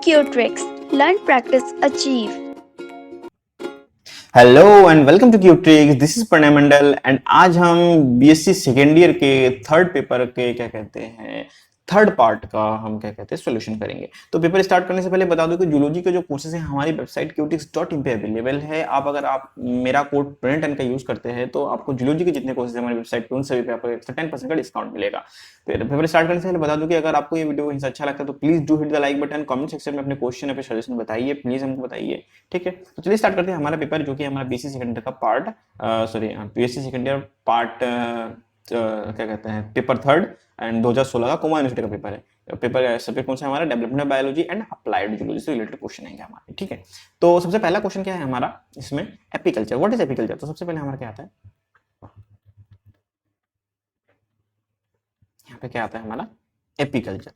Q-Tricks. Learn, practice, achieve. Hello and welcome to Q tricks. This is Pranay Mandal and आज हम BSc second year के third paper के क्या कहते हैं थर्ड पार्ट का हम क्या कहते हैं सॉल्यूशन करेंगे। तो पेपर स्टार्ट करने से पहले बता दूं कि जूलॉजी के जो कोर्सेज हैं हमारी वेबसाइट qtix.in पे अवेलेबल है। आप मेरा कोड प्रणय10 का यूज करते हैं तो आपको जूलॉजी के जितने कोर्सेज हमारी वेबसाइट पे उन सभी पे आपको एक्स्ट्रा 10% का डिस्काउंट मिलेगा। फिर पेपर स्टार्ट करने से पहले बता दूं कि अगर आपको ये वीडियो कहीं से अच्छा लगता है तो please do hit the like button. Comment section में अपने क्वेश्चन या फिर सजेशन बताइए, प्लीज हमको बताइए। ठीक है, तो चलिए स्टार्ट करते हैं हमारा पेपर जो कि हमारा बीएससी सेकेंड ईयर का part BSc second year part क्या कहते हैं पेपर थर्ड एंड 2016 का कुमाऊं यूनिवर्सिटी का पेपर है। पेपर सब्जेक्ट कौन सा है हमारा? Development biology and applied zoology से रिलेटेड क्वेश्चन आएंगे हमारे। ठीक है, तो सबसे पहला क्वेश्चन क्या है हमारा इसमें? एपिकल्चर। What is apiculture? तो सबसे पहले हमारा क्या आता है यहाँ पे? क्या आता है हमारा? एपिकल्चर।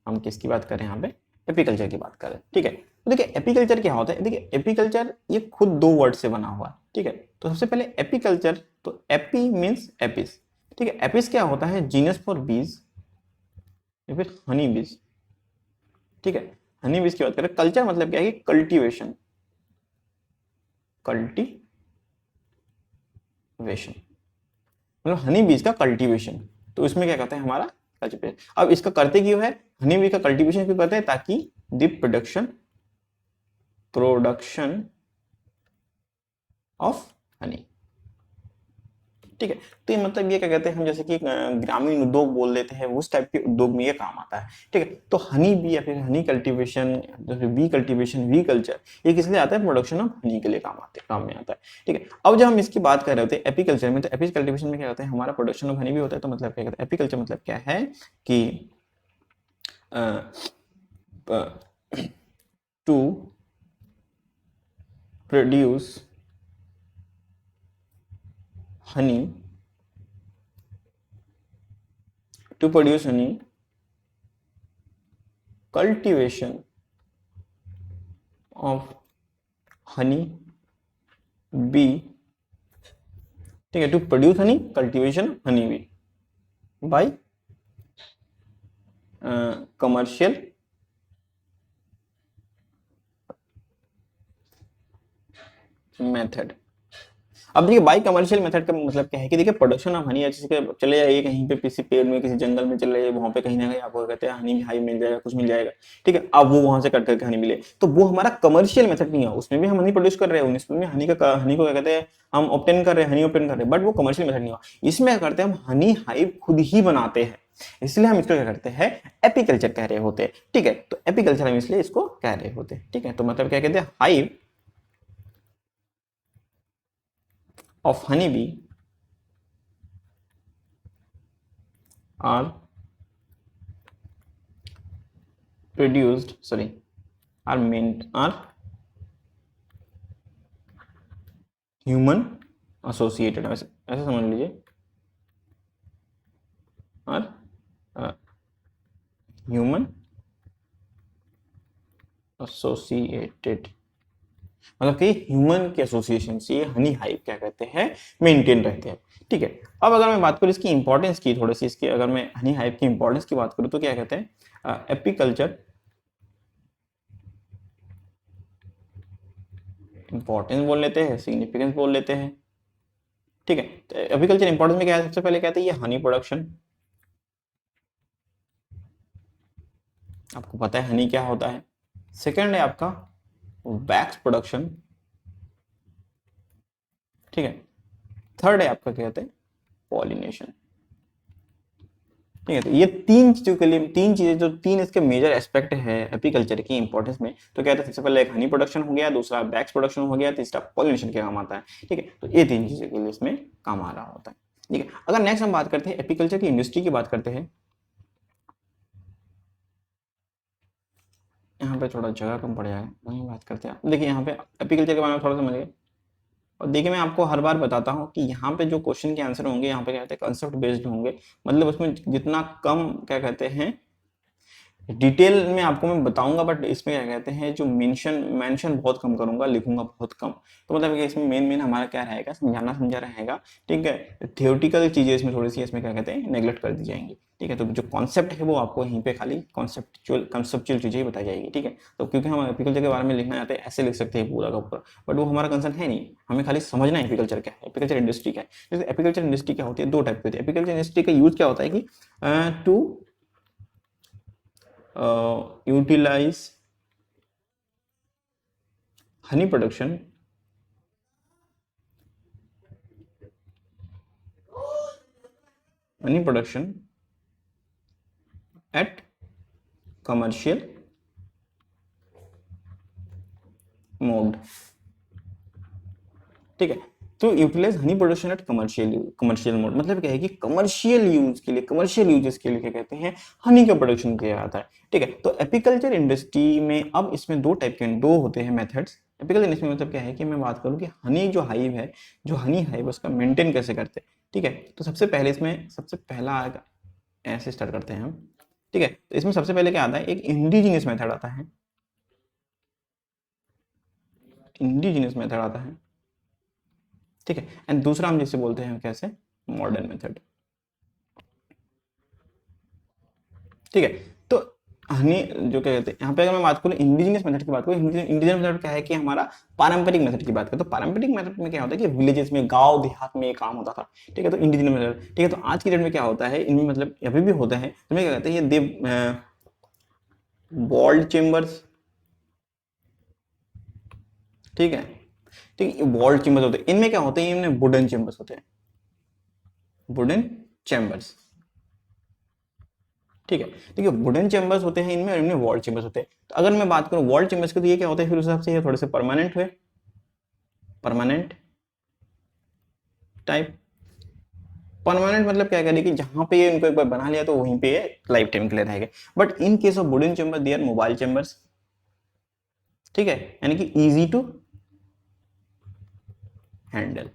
हम किसकी बात करें यहाँ पे? एपिकल्चर की बात करें। ठीक है, तो देखिए एपिकल्चर क्या होता है। देखिए एपिकल्चर ये खुद दो वर्ड से बना हुआ है। ठीक है, तो सबसे पहले एपिकल्चर, तो एपी मीन्स एपिस। ठीक है, एपिस क्या होता है? जीनस फॉर बीज या फिर हनी बीज। ठीक है, हनी बीज की बात करें। कल्चर मतलब क्या है? कल्टीवेशन। कल्टीवेशन मतलब हनी बीज का कल्टीवेशन। तो इसमें क्या कहते हैं हमारा? कल्टीवेशन। अब इसका करते क्यों है? हनी बी का कल्टीवेशन क्यों करते हैं? ताकि द प्रोडक्शन ऑफ हनी। ठीक है, तो ये मतलब ये क्या कहते हैं हम, जैसे कि ग्रामीण उद्योग बोल देते हैं, उस टाइप के उद्योग में ये काम आता है। ठीक है, तो हनी बी या फिर honey cultivation, bee cultivation, bee culture, ये किस लिए आता है? प्रोडक्शन ऑफ हनी के लिए काम में आता है। ठीक है, अब जब हम इसकी बात कर रहे होते हैं एपीकल्चर में, तो एपी कल्टीवेशन में क्या होता है हमारा? प्रोडक्शन ऑफ हनी भी होता है। तो मतलब क्या कहते हैं एपीकल्चर मतलब क्या है कि to produce honey cultivation of honey bee। ठीक है, to produce honey cultivation honey bee by commercial method. अब देखिए बाई कमर्शियल मेथड का मतलब क्या है कि देखिए प्रोडक्शन ऑफ हनी, जैसे कि चले जाइए कहीं पे किसी पेड़ में, किसी जंगल में चले जाइए, वहां पे कहीं ना कहीं आपको कहते हैं हनी हाई मिल जाएगा, कुछ मिल जाएगा। ठीक है, अब वो वहां से कट करके हनी मिले, तो वो हमारा कमर्शियल मेथड नहीं है। उसमें भी हम हनी प्रोड्यूस कर रहे हैं, उसमें हनी को क्या कहते हैं हम ऑब्टेन कर रहे हैं, हनी ऑब्टेन कर रहे हैं, बट वो कमर्शियल मेथड नहीं हुआ। इसमें क्या करते हैं हम? हनी हाइव खुद ही बनाते हैं, इसलिए हम इसको क्या करते हैं? एपीकल्चर कह रहे होते हैं। ठीक है, तो एपीकल्चर हम इसलिए इसको कह रहे होते हैं। ठीक है, तो मतलब क्या कहते हैं? Hive of honeybee are human associated, ऐसे समझ लीजिए, आर ह्यूमन एसोसिएटेड, मतलब कि ह्यूमन के एसोसिएशन से ये हनी हाइव क्या कहते हैं? मेंटेन रहते हैं। ठीक है, अब अगर मैं बात करूं इसकी इंपॉर्टेंस की, थोड़ी सी इसकी, अगर मैं हनी हाइव की इंपॉर्टेंस की बात करूं तो क्या कहते हैं? एपीकल्चर इंपॉर्टेंस बोल लेते हैं, सिग्निफिकेंस बोल लेते हैं। ठीक है, तो एपीकल्चर इंपॉर्टेंस में क्या है? सबसे पहले कहते हैं ये हनी प्रोडक्शन। आपको पता है हनी क्या होता है। सेकंड है आपका वैक्स प्रोडक्शन। ठीक है, थर्ड है आपका क्या कहते हैं? पॉलिनेशन। ठीक है, तो ये तीन चीजों के लिए, तीन चीजें जो तीन इसके मेजर एस्पेक्ट है एपीकल्चर की इंपॉर्टेंस में, तो क्या है? सबसे पहले एक हनी प्रोडक्शन हो गया, दूसरा वैक्स प्रोडक्शन हो गया, तीसरा पॉलिनेशन के काम आता है। ठीक है, तो ये तीन चीजों के लिए इसमें काम आ रहा होता है। ठीक है, अगर नेक्स्ट हम बात करते हैं एपीकल्चर की इंडस्ट्री की बात करते हैं, यहाँ पे थोड़ा जगह कम पड़ जाएगा, वहीं बात करते हैं। देखिए यहाँ पे एपीकल्चर के बारे में थोड़ा समझिए, और देखिए मैं आपको हर बार बताता हूँ कि यहाँ पे जो क्वेश्चन के आंसर होंगे यहाँ पे क्या कहते हैं? कंसेप्ट बेस्ड होंगे, मतलब उसमें जितना कम क्या कहते हैं डिटेल में आपको मैं बताऊंगा, बट इसमें क्या कहते हैं जो मेंशन बहुत कम करूंगा, लिखूंगा बहुत कम। तो मतलब कि इसमें मेन हमारा क्या रहेगा, समझा रहेगा। ठीक है, थियोरटिकल चीजें इसमें थोड़ी सी इसमें क्या कहते हैं नेग्लेक्ट कर दी जाएंगी। ठीक है, तो जो कॉन्सेप्ट है वो आपको यहीं पे खाली कॉन्सेप्चुअल चीजें ही बताई जाएगी। ठीक है, तो क्योंकि हम एपीकल्चर के बारे में लिखना चाहते हैं, ऐसे लिख सकते हैं पूरा का पूरा, बट वो हमारा कंसर्न है नहीं। हमें खाली समझना है एपीकल्चर क्या है, एपीकल्चर इंडस्ट्री क्या है। जैसे एपीकल्चर इंडस्ट्री क्या होती है, दो टाइप की होती है। एपीकल्चर इंडस्ट्री का यूज क्या होता है कि to utilize honey production at commercial mode। ठीक है, तो utilize honey production at commercial mode, मतलब क्या है कि कमर्शियल यूजेस के लिए क्या कहते हैं, हनी का प्रोडक्शन किया जाता है। ठीक है, तो एपीकल्चर इंडस्ट्री में अब इसमें दो होते हैं मेथड्स। एपीकल्चर इंडस्ट्री में मतलब क्या है कि मैं बात करूं कि हनी जो हाइव है, जो हनी हाइव उसका मेंटेन कैसे करते हैं। ठीक है, तो सबसे पहला आएगा, ऐसे स्टार्ट करते हैं हम। ठीक है, तो इसमें सबसे पहले क्या आता है, एक इंडिजिनियस मेथड आता है। ठीक है, एंड दूसरा हम जिसे बोलते हैं कैसे, मॉडर्न मेथड। ठीक है, तो हनी जो क्या कहते हैं, यहाँ पे अगर मैं बात करूँ इंडिजिनियस मेथड की बात करूँ, इंडिजिनियस मेथड क्या है कि हमारा पारंपरिक मेथड की बात करें, तो पारंपरिक मेथड में क्या होता है कि विलेजेस में, गांव देहात में ये काम होता था। ठीक है, तो इंडिजिनियस मेथड। ठीक है, तो आज की डेट में क्या होता है इनमें, मतलब अभी भी होता है, तो मैं क्या कहते हैं ये देव वॉल्ड चेम्बर्स। ठीक है, ठीक है, वॉल्ड चेम्बर्स होते हैं, इनमें क्या होते हैं, इनमें वुडन चेम्बर्स होते हैं, वुडन चेम्बर्स। ठीक है, देखिए वुडन चेम्बर्स होते हैं इनमें, और इनमें वॉल्ड चेम्बर्स होते हैं। तो अगर मैं बात करूं वॉल्ड चेम्बर्स की, तो ये क्या होता है फिर उस हिसाब से ये थोड़े से परमानेंट हुए, परमानेंट टाइप। परमानेंट मतलब क्या करें कि जहां पे ये इनको एक बार बना लिया तो वहीं पे लाइफ टाइम के लिए रहेगा। But in case of wooden chamber they are mobile chambers. ठीक है, यानी कि easy to handle,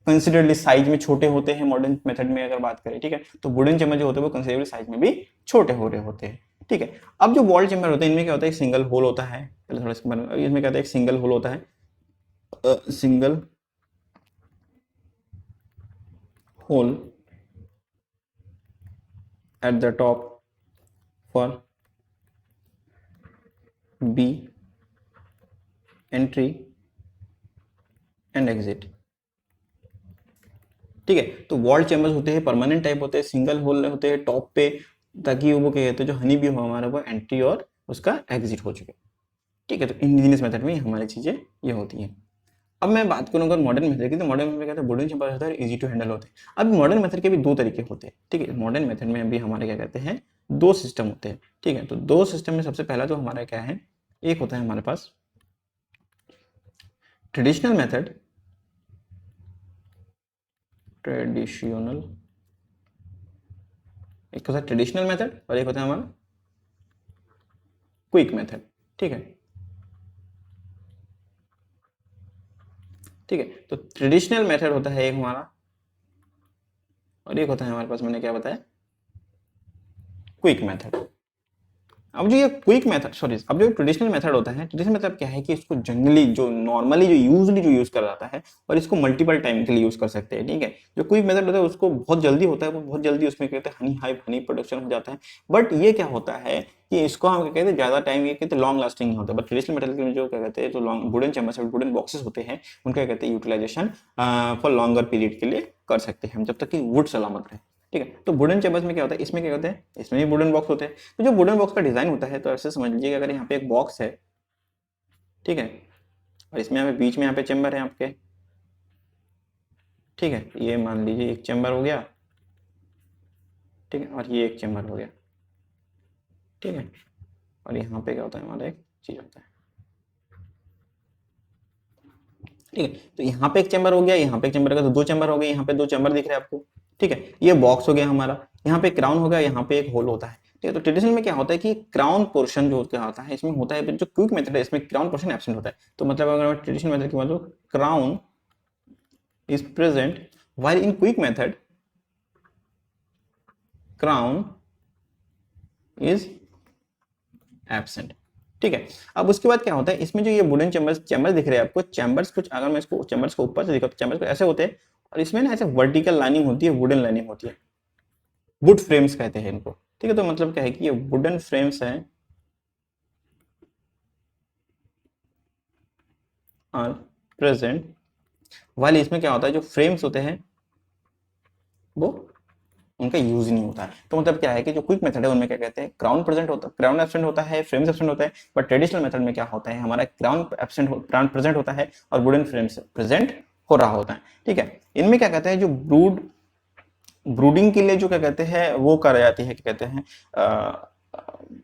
considerably size में छोटे होते हैं मॉडर्न मेथड में अगर बात करें। ठीक है, तो वुडन चेम्बर जो होते हैं वो कंसिडरली साइज में भी छोटे हो रहे होते हैं। ठीक है, अब जो वॉल्ड चेम्बर होते हैं इनमें क्या होता है, एक सिंगल होल होता है, पहले थोड़ा इसमें क्या होता है, एक सिंगल होल होता है, single hole at the top for B entry and exit। ठीक है, तो वॉल्ड चैम्बर्स होते हैं, परमानेंट टाइप होते हैं, सिंगल होल होते हैं टॉप पे, ताकि वो क्या कहते हैं जो हनी भी हो हमारा वो एंट्री और उसका एग्जिट हो चुके। ठीक है, तो इंडिजिनियस मेथड में हमारी चीजें ये होती हैं। अब मैं बात करूंगा मॉडर्न मेथड की, तो मॉडर्न मेथड कहते हैं वुडन चैम्बर होता है, इजी टू हैंडल होते हैं। अब मॉडर्न मेथड के भी दो तरीके होते हैं। ठीक है, मॉडर्न मेथड में भी हमारे क्या कहते हैं, दो सिस्टम होते हैं। ठीक है, तो दो सिस्टम में सबसे पहला जो हमारा क्या है, एक होता है हमारे पास ट्रेडिशनल मेथड, ट्रेडिशनल एक होता है ट्रेडिशनल मेथड और एक होता है हमारा क्विक मेथड। ठीक है, ठीक है, तो ट्रेडिशनल मेथड होता है एक हमारा, और एक होता है हमारे पास, मैंने क्या बताया, क्विक मेथड। अब जो ये क्विक मेथड, सॉरी, अब जो ट्रेडिशनल मेथड होता है, ट्रेडिशनल मेथड क्या है कि इसको जनरली जो नॉर्मली जो यूज कर जाता है, और इसको मल्टीपल टाइम के लिए यूज कर सकते हैं। ठीक है, जो क्विक मेथड होता है उसको बहुत जल्दी होता है, वो बहुत जल्दी उसमें कहते हैं हनी हाइव हनी प्रोडक्शन हो जाता है। बट ये क्या होता है कि इसको हम क्या कहते हैं ज्यादा टाइम, ये कहते हैं लॉन्ग लास्टिंग नहीं होता। बट ट्रेडिशनल मेथड में जो क्या कहते हैं, जो long wooden chambers wooden boxes होते हैं, उनका कहते हैं यूटिलाइजेशन फॉर लॉन्गर पीरियड के लिए कर सकते हैं हम, जब तक कि वुड सलामत रहे। ठीक है, तो वुडन चेम्बर्स में क्या होता है, इसमें क्या होता है, इसमें भी वुडन बॉक्स होते हैं। तो जो वुडन बॉक्स का डिजाइन होता है, तो ऐसे समझ लीजिए अगर यहाँ पे एक बॉक्स है, ठीक है, और इसमें यहाँ पे बीच में यहाँ पे चेम्बर है आपके। ठीक है, ये मान लीजिए एक चेम्बर हो गया। ठीक है, और ये एक चेम्बर हो गया। ठीक है, और यहाँ पे क्या होता है, हमारा एक चीज होता है। ठीक है, तो यहाँ पे एक चैम्बर हो गया, यहाँ पे एक चैम्बर का, तो दो चैम्बर हो गए, यहाँ पे दो चैम्बर दिख रहे हैं आपको। ठीक है, ये बॉक्स हो गया हमारा, यहाँ पे क्राउन हो गया, यहाँ पे एक होल होता है। ठीक है, तो ट्रेडिशनल में क्या होता है कि क्राउन पोर्शन जो होता है इसमें होता है, जो क्विक मेथड है इसमें क्राउन पोर्शन एब्सेंट होता है। तो मतलब अगर मैं ट्रेडिशनल मेथड की बात करूँ, crown is present, while in quick method crown is absent. ठीक है, अब उसके बाद क्या होता है, इसमें जो ये वुडन चैम्बर्स दिख रहे हैं आपको, चैम्बर्स कुछ, अगर मैं इसको चैम्बर्स को ऊपर से दिखाऊं तो चैम्बर्स को ऐसे होते हैं, और इसमें ना ऐसे वर्टिकल लाइनिंग होती है, वुडन लाइनिंग होती है, वुड फ्रेम्स कहते हैं इनको। ठीक है, तो मतलब क्या है कि ये वुडन फ्रेम्स हैं आर प्रेजेंट, वाले इसमें क्या होता है, जो फ्रेम्स होते हैं वो उनका यूज नहीं होता है। तो मतलब क्या है कि जो क्विक मेथड है उनमें क्या कहते हैं, क्राउन प्रेजेंट होता है, क्राउन एब्सेंट होता है, फ्रेम्स एब्सेंट होता है। बट ट्रेडिशनल मेथड में क्या होता है, हमारा क्राउन एब्सेंट, क्राउन प्रेजेंट होता है और वुडन फ्रेम्स प्रेजेंट हो रहा होता है। ठीक है, इनमें क्या कहते हैं, जो ब्रूडिंग के लिए जो क्या कहते हैं वो करा जाती है, क्या कहते हैं,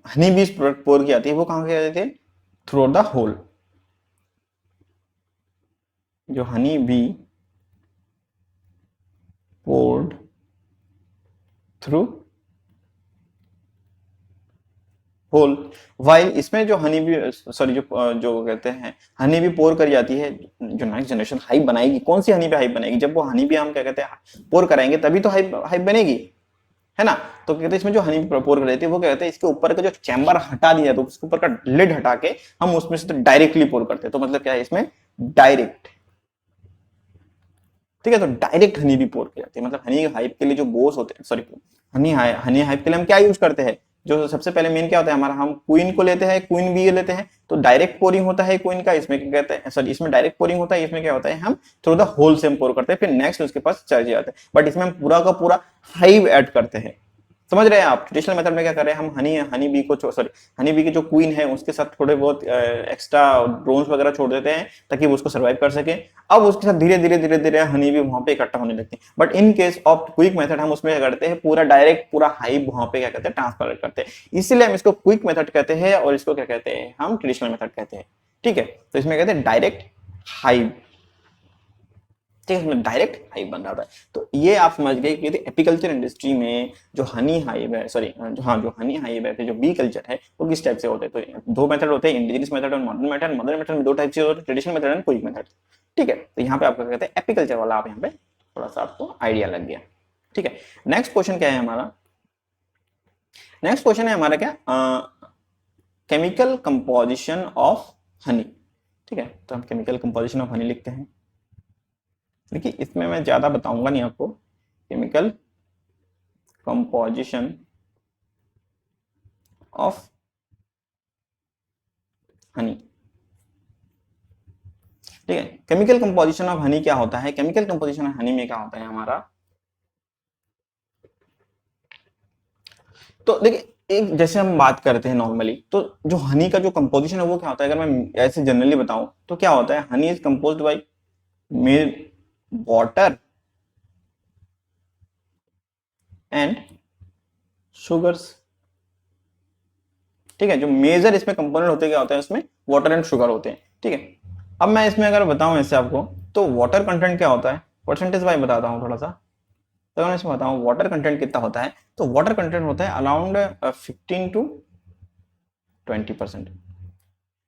हनी बीज प्रोडक्ट पोर की जाती है, वो कहाँ की जाती है, थ्रू द होल। जो honey be poured through hole, while इसमें जो हनी भी, सॉरी, जो कहते हैं हनी भी पोर करी जाती है, जो नेक्स्ट जनरेशन हाइव बनाएगी, कौन सी हनी भी हाइव बनेगी, जब वो हनी भी हम क्या कहते हैं पोर कराएंगे तभी तो हाइव हाइव बनेगी, है ना। तो कहते हैं इसमें जो हनी पोर कर देती है वो क्या कहते हैं, इसके ऊपर का जो चैम्बर हटा दिया, तो उसके ऊपर का लिड हटा के हम उसमें से तो डायरेक्टली पोर करते हैं। तो मतलब क्या है इसमें, डायरेक्ट। ठीक है, तो डायरेक्ट हनी भी पोर की जाती है। मतलब हनी हाइव के लिए जो बोस होते हैं, सॉरी, हनी हाइव के लिए हम क्या यूज करते हैं, जो सबसे पहले मेन क्या होता है हमारा, हम क्वीन को लेते हैं, क्वीन बी लेते हैं, तो डायरेक्ट पोरिंग होता है क्वीन का, इसमें क्या कहते हैं, सॉरी, इसमें डायरेक्ट पोरिंग होता है, इसमें क्या होता है, हम थ्रू द होल से हम पोर करते हैं, फिर नेक्स्ट उसके पास चर्च जाते हैं, बट इसमें हम पूरा का पूरा हाइव ऐड करते हैं। समझ रहे हैं आप, ट्रेडिशनल मेथड में क्या कर रहे हैं, हम हनी बी को, सॉरी, हनी बी की जो क्वीन है उसके साथ थोड़े बहुत एक्स्ट्रा ड्रोन्स वगैरह छोड़ देते हैं ताकि वो उसको सर्वाइव कर सके। अब उसके साथ धीरे धीरे धीरे धीरे हनी भी वहां पे इकट्ठा होने लगती है। But in case of quick method हम उसमें क्या करते हैं, पूरा डायरेक्ट पूरा हाइव वहां पे क्या कहते हैं, ट्रांसफर करते हैं, इसलिए हम इसको क्विक मेथड कहते हैं और इसको क्या कहते हैं, हम ट्रेडिशनल मेथड कहते हैं। ठीक है, तो इसमें कहते हैं डायरेक्ट हाइव। ठीक है, डायरेक्ट हाइव बन रहा है। तो ये आप समझ गए कि एपीकल्चर इंडस्ट्री में जो हनी हाइव है, सॉरी, जो हनी हाइव है, जो बी कल्चर है, वो किस टाइप से होते हैं। तो दो मेथड होते हैं, इंडिजिनस मेथड और मॉडर्न मेथड। मॉडर्न मेथड में दो टाइप से होते हैं, traditional method and quick method. ठीक है, तो यहाँ पे आपको कहते हैं एपीकल्चर वाला, आप यहाँ पे थोड़ा सा आपको आइडिया लग गया। ठीक है, नेक्स्ट क्वेश्चन क्या है हमारा, नेक्स्ट क्वेश्चन है हमारा क्या, केमिकल कंपोजिशन ऑफ हनी। ठीक है, तो हम केमिकल कंपोजिशन ऑफ हनी लिखते हैं। देखिए, इसमें मैं ज्यादा बताऊंगा नहीं आपको, केमिकल कंपोजिशन ऑफ हनी। ठीक है, केमिकल कंपोजिशन ऑफ हनी क्या होता है, केमिकल कंपोजिशन ऑफ हनी में क्या होता है हमारा, तो देखिए, एक जैसे हम बात करते हैं नॉर्मली, तो जो हनी का जो कंपोजिशन है वो क्या होता है, अगर मैं ऐसे जनरली बताऊं तो क्या होता है, honey is composed bye milk, water and sugars. ठीक है, जो मेजर इसमें कंपोनेंट होते क्या होता है, इसमें वाटर एंड शुगर होते हैं। ठीक है, अब मैं इसमें अगर बताऊं ऐसे आपको, तो वाटर कंटेंट क्या होता है, परसेंटेज वाइज बताता हूँ थोड़ा सा। तो अगर मैं इसमें बताऊं वाटर कंटेंट कितना होता है, तो वाटर कंटेंट होता है अराउंड 15 to 20%।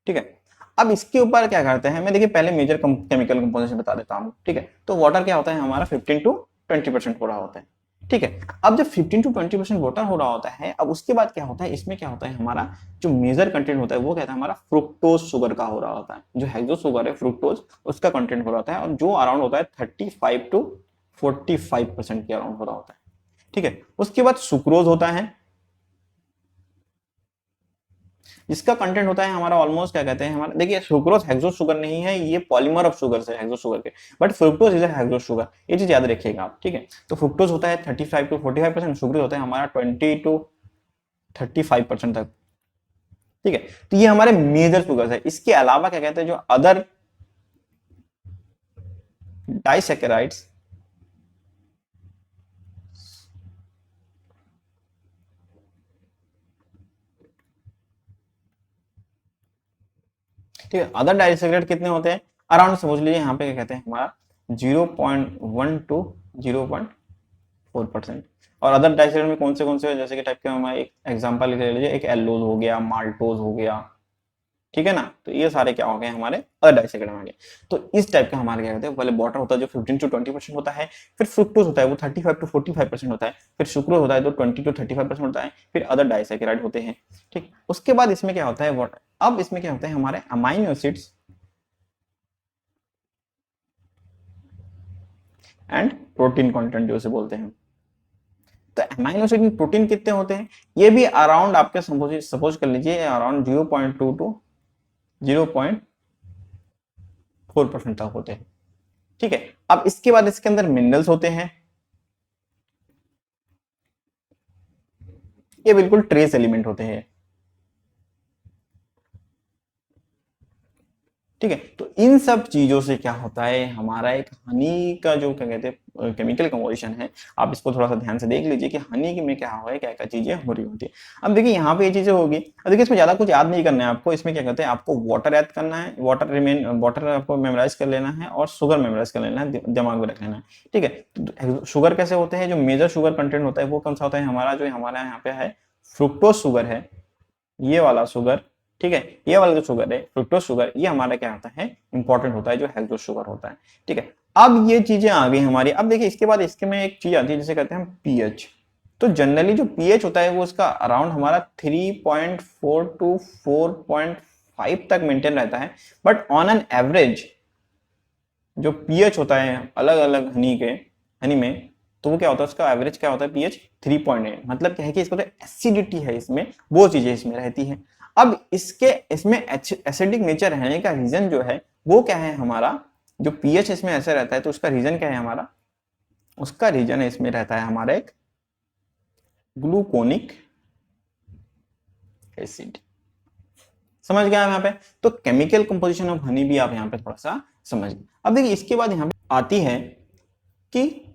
ठीक है, अब इसके ऊपर क्या करते हैं, मैं देखिए पहले मेजर केमिकल कंपोजिशन बता देता हूँ। ठीक है, तो वाटर क्या होता है हमारा 15 to 20% हो रहा होता है। ठीक है, अब जब 15 to 20% वाटर हो रहा होता है, अब उसके बाद क्या होता है, इसमें क्या होता है हमारा जो मेजर कंटेंट होता है वो कहता है हमारा फ्रुक्टोज शुगर का हो रहा होता है, जो हेक्सो शुगर है फ्रुक्टोज, उसका कंटेंट हो रहा होता है, और जो अराउंड होता है 35 to 45% के अराउंड हो रहा होता है। ठीक है, उसके बाद सुक्रोज होता है, जिसका कंटेंट होता है हमारा ऑलमोस्ट क्या कहते हैं हमारा, देखिए सुक्रोज हेक्सो शुगर नहीं है, ये पॉलीमर ऑफ शुगर है हेक्सो शुगर के, but fructose is hexo sugar, ये चीज याद रखिएगा आप। ठीक है, तो फ्रुक्टोज होता है 35 to 45%, सुक्रोज होता है हमारा 20 to 35% तक। ठीक है, तो ये हमारे मेजर शुगर है। इसके अलावा क्या कहते हैं, जो अदर डाइसेकेराइड्स, ठीक है, अदर डाइसेकेराइड कितने होते हैं, अराउंड समझ लीजिए यहाँ पे क्या कहते हैं हमारा 0.1 to 0.4%। और अदर डाइसेकेराइड में कौन से जैसे कि टाइप के, हमारे एक एग्जांपल ले लीजिए, एक एल्लोज हो गया, माल्टोज हो गया, ठीक है ना। तो ये सारे क्या हो गए हमारे अदर डाइसैकेराइड आ गए। तो इस टाइप का हमारे क्या कहते हैं, पहले वाटर होता है जो 15 to 20% होता है, फिर फ्रुक्टोज होता है वो 35 to 45% होता है, फिर सुक्रोज होता है तो 20 to 35% होता है, फिर अदर डाइसैकेराइड होते हैं। ठीक, उसके बाद इसमें क्या होता है वाटर, अब इसमें क्या होता है हमारे amino acids and protein content जो उसे बोलते हैं। तो अमाइनो एसिड में प्रोटीन कितने होते हैं, ये भी अराउंड आपके सपोज कर लीजिए अराउंड 0.2 to 0.4% तक होते हैं। ठीक है, अब इसके बाद इसके अंदर मिनरल्स होते हैं, ये बिल्कुल ट्रेस एलिमेंट होते हैं। ठीक है, तो इन सब चीजों से क्या होता है हमारा एक हनी का जो क्या कहते हैं केमिकल कंपोजिशन है, आप इसको थोड़ा सा ध्यान से देख लीजिए कि हनी में क्या हुआ है, क्या क्या चीजें हो रही होती है। अब देखिए यहाँ पे ये चीजें होगी, अब देखिए इसमें ज्यादा कुछ याद नहीं करना है आपको, इसमें क्या कहते हैं आपको वाटर याद करना है, वाटर आपको मेमोराइज कर लेना है और शुगर मेमोराइज कर लेना है, दिमाग में रख लेना है। ठीक है, तो शुगर कैसे होते हैं, जो मेजर शुगर कंटेंट होता है वो कौन सा होता है हमारा, जो हमारा यहाँ पे है फ्रुक्टोज शुगर है, ये वाला शुगर। ठीक है, ये वाला जो शुगर है फ्रुक्टोज शुगर, ये हमारा क्या होता है इंपॉर्टेंट होता है, जो हेक्सोज शुगर होता है। ठीक है, अब ये चीजें आ गई हमारी। अब देखिए इसके बाद इसके में एक चीज आती है जिसे कहते हैं हम पीएच। तो जनरली जो पीएच होता है वो उसका अराउंड हमारा 3.4 to 4.5 तक मेंटेन रहता है, बट ऑन एन एवरेज जो पीएच होता है अलग अलग हनी में, तो वो क्या होता है उसका एवरेज क्या होता है पीएच 3.8। मतलब क्या है कि इसको तो एसिडिटी है इसमें, वो चीजें इसमें रहती है। अब इसमें एसिडिक नेचर रहने का रीजन जो है वो क्या है हमारा, जो पीएच इसमें ऐसा रहता है तो उसका रीजन क्या है हमारा, उसका रीजन इसमें रहता है हमारा एक ग्लूकोनिक एसिड। समझ गया यहाँ पे, तो केमिकल कंपोजिशन ऑफ हनी भी आप यहाँ पे थोड़ा सा समझ गए। अब देखिए इसके बाद यहाँ पे आती है कि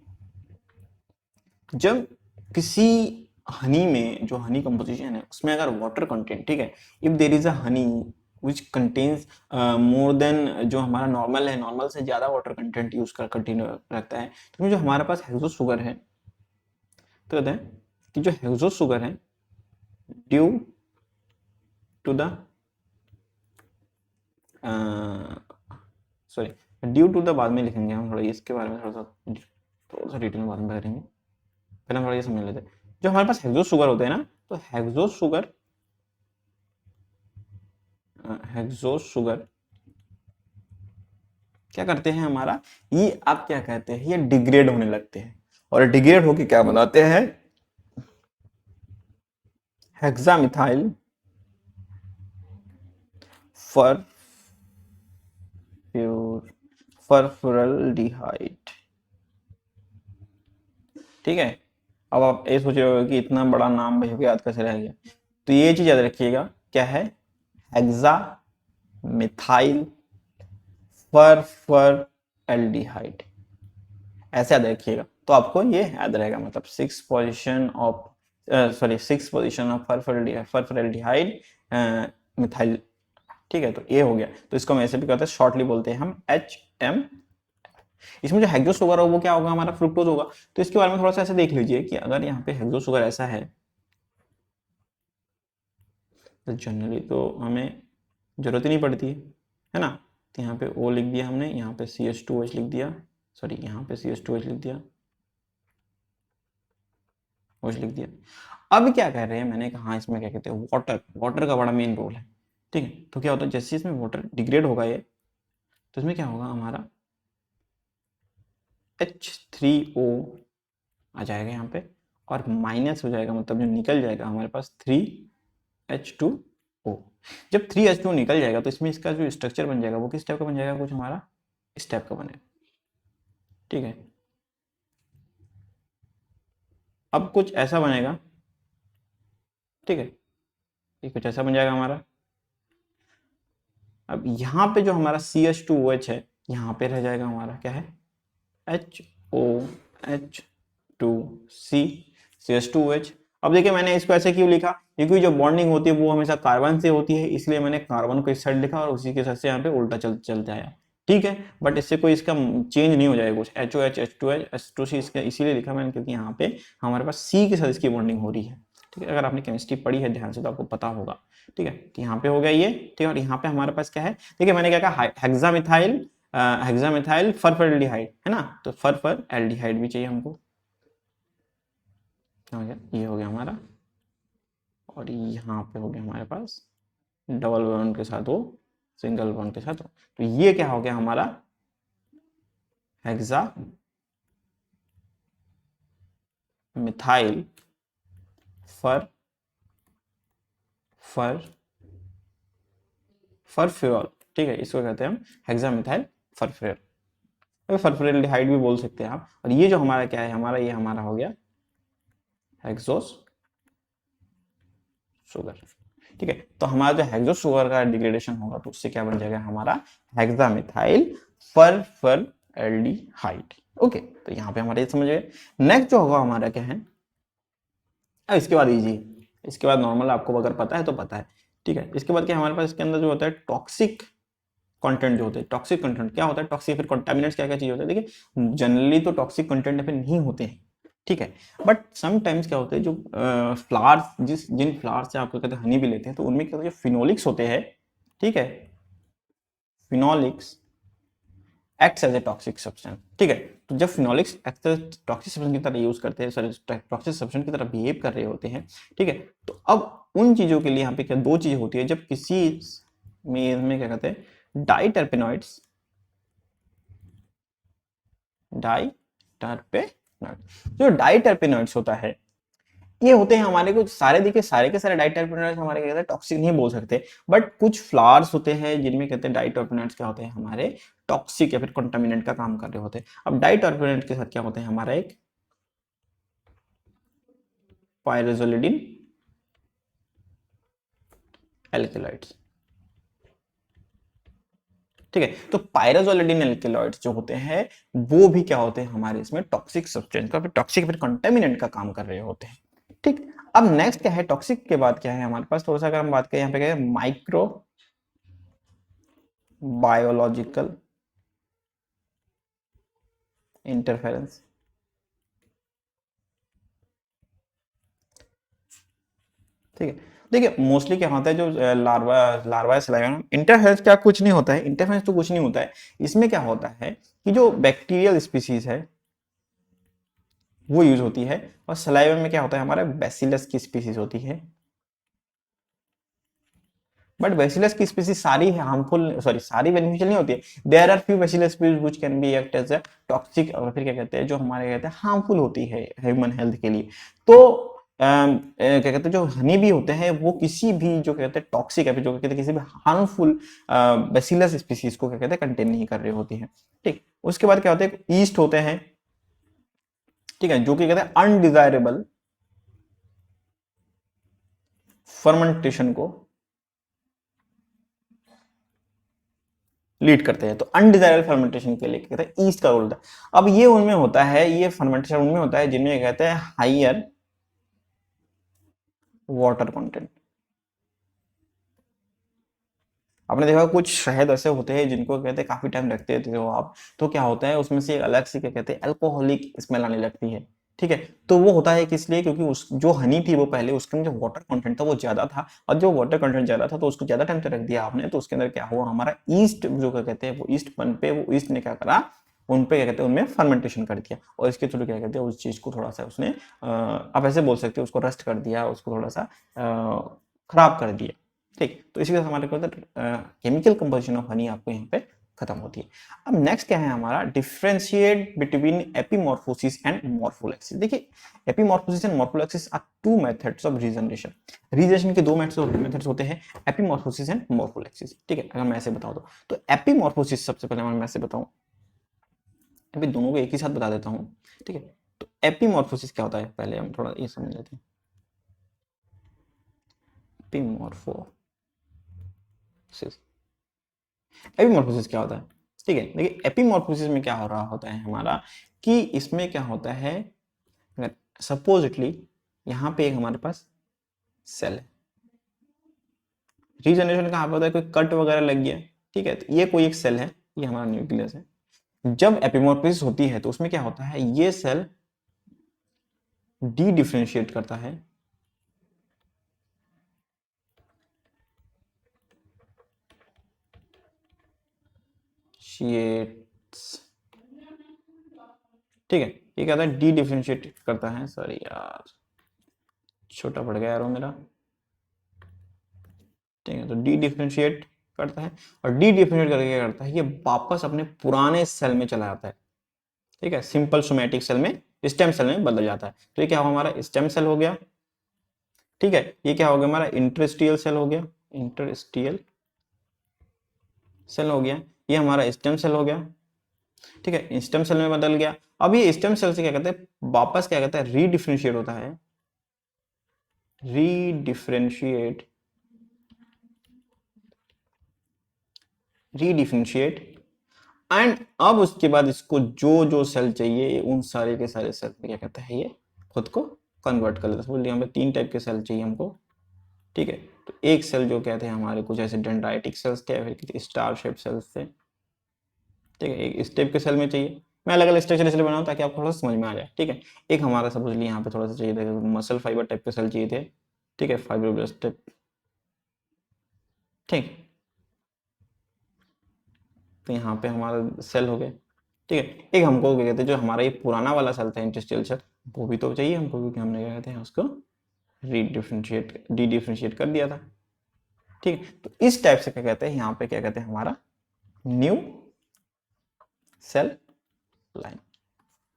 जब किसी हनी में जो हनी कंपोजिशन है उसमें अगर वाटर कंटेंट, ठीक है, if there is a Honey which contains more than जो हमारा नॉर्मल है, नॉर्मल से ज्यादा वाटर कंटेंट यूज कर कंटिन्यू रखता है, तो जो हमारे पास हेक्सो शुगर है, तो कहते हैं कि जो हेक्सो शुगर है due to the sorry due to the बाद में लिखेंगे हम, थोड़ा इसके बारे में थोड़ा सा डिटेल में बाद में करेंगे, पहले हम थोड़ा ये समझ लेते हैं। जो हमारे पास हेक्सो शुगर होते हैं ना, तो हेक्सो शुगर क्या करते हैं हमारा, ये आप क्या कहते हैं, ये डिग्रेड होने लगते हैं, और डिग्रेड होके क्या बनाते हैं हेक्सामिथाइल फॉस्फोरल्डिहाइड। ठीक है, अब आप ये सोच रहे हो कि इतना बड़ा नाम भाई याद कैसे रह गया, तो ये चीज याद रखिएगा क्या है, हेक्सामिथाइल फॉस्फोरल्डिहाइड, ऐसे याद रखिएगा तो आपको ये याद रहेगा। मतलब 6 पोजीशन ऑफ फॉस्फोरल्डिहाइड मिथाइल। ठीक है, तो ये हो गया, तो इसको हम ऐसे भी कहते हैं, शॉर्टली बोलते हैं हम HM। इसमें जो हेक्सो शुगर हो वो क्या होगा हमारा फ्रुक्टोज होगा। तो इसके बारे में थोड़ा सा ऐसे देख लीजिए कि अगर यहाँ पे हेक्सो शुगर ऐसा है तो जनरली तो हमें जरूरत ही नहीं पड़ती है ना। तो यहाँ पे O लिख दिया हमने, यहाँ पे CH2H लिख दिया, सॉरी यहाँ पे CH2H लिख दिया, OH लिख दिया। अब क्या कह रहे हैं, मैंने कहा हाँ इसमें क्या कहते हैं वाटर का बड़ा मेन रोल है। ठीक है, तो क्या होता है जैसे इसमें वाटर डिग्रेड होगा ये, तो इसमें क्या होगा हमारा H3O आ जाएगा यहाँ पे, और माइनस हो जाएगा, मतलब जो निकल जाएगा हमारे पास 3H2O। जब 3H2O निकल जाएगा तो इसमें इसका जो स्ट्रक्चर बन जाएगा वो किस टाइप का बन जाएगा, कुछ हमारा इस टाइप का बनेगा। ठीक है, अब कुछ ऐसा बनेगा। ठीक है, ये कुछ ऐसा बन जाएगा हमारा। अब यहाँ पे जो हमारा CH2OH है यहाँ पे रह जाएगा हमारा क्या है HOH2C CH2OH। अब देखिए मैंने इसको ऐसे क्यों लिखा, क्योंकि जो बॉन्डिंग होती है वो हमेशा कार्बन से होती है, इसलिए मैंने कार्बन को इस साइड लिखा और उसी के साथ से यहाँ पे उल्टा चलते आया। ठीक है, बट इससे कोई इसका चेंज नहीं हो जाएगा कुछ, HOH H2H H2C इसका इसीलिए लिखा मैंने, क्योंकि यहाँ पे हमारे पास C के साथ इसकी बॉन्डिंग हो रही है। ठीक है, अगर आपने केमिस्ट्री पढ़ी है ध्यान से तो आपको पता होगा ठीक है, तो यहाँ पे हो गया ये, ठीक है, और यहाँ पे हमारे पास क्या है, देखिए मैंने क्या कहा, हेक्सामिथाइल फरफरएल्डिहाइड है ना, तो फरफरएल्डिहाइड भी चाहिए हमको, हो गया, ये हो गया हमारा, और यहाँ पे हो गया हमारे पास डबल बॉन्ड के साथ वो सिंगल बॉन्ड के साथ हो, तो ये क्या हो गया हमारा हेक्सा मिथाइल फर फर फरफ्यूरॉल, ठीक है, इसको कहते हैं हम हेक्सामिथाइल फरफ्यूरॉल, फरफरएल्डिहाइड भी बोल सकते हैं आप। और ये जो हमारा क्या है, हमारा ये हमारा हो गया हेक्सोस शुगर, ठीक है, तो हमारा जो हेक्सोस शुगर का डिग्रेडेशन होगा तो उससे क्या बन जाएगा हमारा हेक्सामिथाइल फरफरएल्डिहाइड। ओके, तो यहाँ पे हमारे ये समझ गए। नेक्स्ट जो होगा हमारा क्या है, अब इसके बाद इजी, इसके बाद नॉर्मल आपको अगर पता है तो पता है, ठीक है, इसके बाद क्या हमारे पास इसके अंदर जो होता है टॉक्सिक कंटेंट जो होते हैं, टॉक्सिक कंटेंट क्या होता है, टॉक्सिक फिर कंटामिनेंट्स क्या क्या चीज होते हैं, देखिए जनरली तो टॉक्सिक कंटेंट पे नहीं होते हैं, ठीक है, बट समटाइम्स क्या होते हैं, जो फ्लावर्स जिन फ्लावर्स से आपको कहते हैं हनी भी लेते हैं, तो उनमें क्या होता है, जो फिनोलिक्स होते हैं, ठीक है, phenolics acts as a toxic substance, ठीक है, तो जब फिनोलिक्स टॉक्सिक सब्सटेंस की तरह यूज करते हैं, सॉरी टॉक्सिक सब्सटेंस की तरह बिहेव कर रहे होते हैं, ठीक है, तो अब उन चीजों के लिए यहाँ पे क्या दो चीजें होती है, जब किसी में क्या कहते हैं डाइटरपेनॉइड्स, जो डाइटरपेनॉइड्स होता है, ये होते हैं हमारे कुछ सारे, देखिए सारे के सारे डाइटरपेनॉइड्स हमारे क्या कहते हैं टॉक्सिक नहीं बोल सकते, बट कुछ फ्लावर्स होते हैं जिनमें कहते हैं डाइटरपेनॉइड्स क्या होते हैं हमारे टॉक्सिक या फिर कंटामिनेंट का काम कर रहे होते हैं। अब डाइटरपेनॉइड के साथ क्या होते हैं हमारा एक पायरोजोलिडिन एल्केलॉइड्स, ठीक है, तो पायरोजोलिडिन एल्केलॉइड्स जो होते हैं वो भी क्या होते हैं हमारे इसमें टॉक्सिक सब्सटेंस का, फिर टॉक्सिक फिर कंटामिनेंट का काम कर रहे होते हैं, ठीक। अब नेक्स्ट क्या है, टॉक्सिक के बाद क्या है हमारे पास, थोड़ा सा अगर हम बात करें यहाँ पे क्या है, माइक्रो बायोलॉजिकल इंटरफेरेंस, ठीक है, देखिए मोस्टली क्या होता है, जो लार्वा लार्वा सलाइवा इंटरफेरेंस क्या कुछ नहीं होता है, इंटरफेरेंस तो कुछ नहीं होता है, इसमें क्या होता है कि जो बैक्टीरियल स्पीसीज है वो यूज होती है, और सलाइवा में क्या होता है हमारा बैसिलस की स्पीसीज होती है, बट बैसिलस की स्पीसीज सारी हार्मफुल, सॉरी सारी बेनिफिशियल नहीं होती है, there are few bacillus species which can be act as a toxic, और फिर क्या कहते हैं जो हमारे कहते हैं हार्मफुल होती है ह्यूमन हेल्थ के लिए, तो क्या कहते हैं जो हनी भी होते हैं वो किसी भी जो कहते हैं टॉक्सिक है, जो कहते हैं किसी भी हार्मफुल बैसिलस स्पीसीज को क्या कहते हैं कंटेन नहीं कर रही होती है, ठीक। उसके बाद क्या होते हैं ईस्ट होते हैं, ठीक है, जो कि कहते हैं अनडिजायरेबल फर्मेंटेशन को लीड करते हैं, तो अनडिजायरेबल फर्मेंटेशन के लिए क्या कहते हैं ईस्ट का रोल होता है। अब ये उनमें होता है, ये फर्मेंटेशन उनमें होता है जिनमें कहते हैं हाइयर वाटर कंटेंट। आपने देखा कुछ शहद ऐसे होते हैं जिनको कहते हैं काफी टाइम रखते थे वो आप, तो क्या होता है उसमें से एक अलग से क्या कहते हैं अल्कोहलिक स्मेल आने लगती है, ठीक है, तो वो होता है किस लिए, क्योंकि उस जो हनी थी वो पहले उसके अंदर जो वाटर कंटेंट था वो ज्यादा था, और जो वाटर कंटेंट ज्यादा था तो उसको ज्यादा टाइम तक रख दिया आपने, तो उसके अंदर क्या हुआ हमारा ईस्ट जो क्या कहते हैं वो ईस्ट बन पे, वो ईस्ट ने क्या करा उन पे क्या कहते हैं उनमें फर्मेंटेशन कर दिया, और इसके थ्रू क्या कहते हैं उस चीज को थोड़ा सा उसने आप ऐसे बोल सकते हो उसको रस्ट कर दिया, उसको थोड़ा सा खराब कर दिया, ठीक, तो इसी वजह से हमारे को केमिकल कंपोजिशन ऑफ हनी आपको यहाँ पे खत्म होती है। अब नेक्स्ट क्या है हमारा differentiate between epimorphosis and morpholaxis. देखिए epimorphosis and morpholaxis are two methods of regeneration, regeneration के दो मेथड्स होते हैं, एपिमॉर्फोसिस एंड मॉर्फोलेक्सिस, ठीक है, अगर मैं ऐसे बताऊं तो एपिमॉर्फोसिस सबसे पहले मैं ऐसे बताऊं, अभी दोनों को एक ही साथ बता देता हूं, ठीक है, तो एपिमॉर्फोसिस क्या होता है पहले हम थोड़ा ये समझ लेते हैं, एपिमॉर्फोसिस, एपिमॉर्फोसिस क्या होता है, ठीक है, देखिए एपिमॉर्फोसिस में क्या हो रहा होता है हमारा कि इसमें क्या होता है, अगर सपोजिटली यहां पे एक हमारे पास सेल है, रीजनरेशन कहां पे होता है, कोई कट वगैरह लग गया, ठीक है, तो ये कोई एक सेल है, ये हमारा न्यूक्लियस है, जब एपिमॉर्फोसिस होती है तो उसमें क्या होता है ये सेल डी डिफरेंशिएट करता है ठीक है, ये क्या होता है, डी डिफरेंशिएट करता है, सॉरी यार छोटा पड़ गया यार वो मेरा, ठीक है, तो डी डिफरेंशिएट करता है, और डी डिफरेंशिएट करके क्या करता है, ये वापस अपने पुराने सेल में चला जाता है, ठीक है, सिंपल सोमैटिक सेल में, स्टेम सेल में बदल जाता है। तो ये क्या होगा, हमारा स्टेम सेल हो गया, ठीक है, ये क्या हो गया, हमारा इंटरस्टियल सेल हो गया, इंटरस्टियल सेल हो गया, ये हमारा स्टेम सेल हो गया, ठीक है, स्टेम सेल में बदल गया। अब ये स्टेम सेल से क्या कहते हैं, वापस क्या कहता है, रीडिफरेंशिएट होता है, रीडिफरेंशिएट, रीडिफरेंशिएट, एंड अब उसके बाद इसको जो जो सेल चाहिए उन सारे के सारे सेल में क्या कहता है, ये खुद को कन्वर्ट कर लेता है। यहाँ पे 3 टाइप के सेल चाहिए हमको, ठीक है, तो एक सेल जो कहते हैं हमारे कुछ ऐसे डेंड्राइटिक सेल्स थे, फिर स्टार शेप सेल्स थे, ठीक है, एक इस टाइप के सेल में चाहिए। मैं अलग अलग स्ट्रक्चर इसलिए बनाऊं ताकि आपको थोड़ा सा समझ में आ जाए, ठीक है। एक हमारा सपोज लिए यहाँ पे थोड़ा सा चाहिए था, मसल फाइबर टाइप के सेल चाहिए थे, ठीक है, फाइब्रोब्लास्ट टाइप, ठीक, तो यहाँ पे हमारा सेल हो गए, ठीक है। एक हमको क्या कहते हैं, जो हमारा ये पुराना वाला सेल था इंटरस्टियल सेल, वो भी तो चाहिए हमको, क्योंकि हमने क्या कहते हैं उसको रीडिफरेंशिएट, डी डिफरेंशिएट कर दिया था, ठीक है। तो इस टाइप से क्या कहते हैं, यहाँ पे क्या कहते हैं, हमारा न्यू सेल लाइन,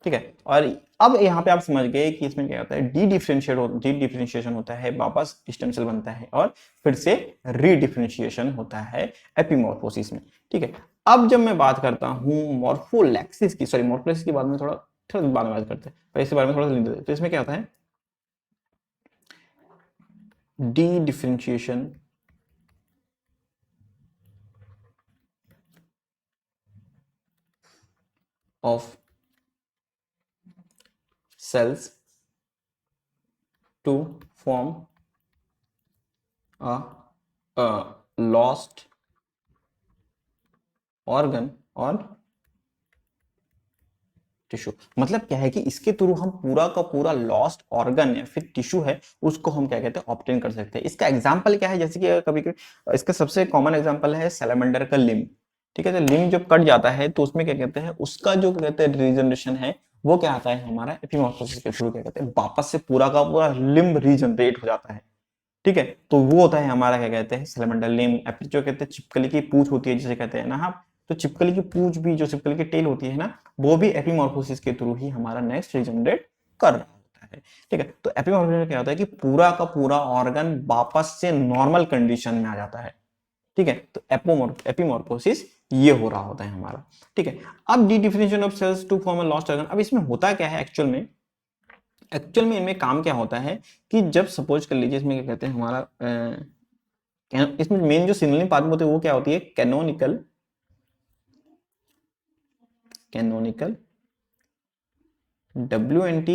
ठीक है। और अब यहाँ पे आप समझ गए कि इसमें क्या होता है, डी डिफरेंशिएशन होता है, वापस स्टेम सेल बनता है, और फिर से रीडिफरेंशिएशन होता है एपिमॉर्फोसिस में, ठीक है। अब जब मैं बात करता हूँ मॉर्फोलैक्सिस की, सॉरी मॉर्फोलैक्सिस के बाद में थोड़ा थोड़ा बाद में बात करते हैं, पर इसके बारे में थोड़ा सा लेते हैं। तो इसमें क्या होता है, D differentiation of cells to form a lost organ or tissue. मतलब क्या है कि इसके थ्रू हम पूरा का पूरा लॉस्ट ऑर्गन या फिर टिश्यू है उसको हम क्या कहते हैं, ऑब्टेन कर सकते हैं। इसका एग्जांपल क्या है, जैसे कि कभी कभी इसका सबसे कॉमन एग्जांपल है सैलमेंडर का लिम्ब, ठीक है। तो लिम्ब जब कट जाता है तो उसमें क्या कहते हैं, उसका जो कहते हैं रीजनरेशन है, वो क्या आता है हमारा एपिमॉर्फोसिस के थ्रू, क्या कहते हैं, वापस से पूरा का पूरा लिम्ब रीजनरेट हो जाता है, ठीक है। तो वो होता है हमारा क्या कहते हैं, सैलमेंडर लिम्ब। जो कहते हैं चिपकली की पूंछ होती है जिसे कहते हैं ना हम, तो चिपकली की पूंछ भी, जो चिपकली की टेल होती है ना, वो भी एपिमॉर्फोसिस के थ्रू ही हमारा नेक्स्ट रीजनरेट कर रहा होता है, ठीक है। तो एपिमॉर्फोसिस में क्या होता है कि पूरा का पूरा ऑर्गन वापस से नॉर्मल कंडीशन में आ जाता है, ठीक है। तो एपिमॉर्फोसिस ये हो रहा होता है हमारा, ठीक है। अब the definition of cells to form a lost organ. अब इसमें होता क्या है एक्चुअल में, इनमें काम क्या होता है कि जब सपोज कर लीजिए, इसमें क्या कहते हैं हमारा इसमें मेन जो सिग्नलिंग पाथवे होते हैं वो क्या होती है, canonical WNT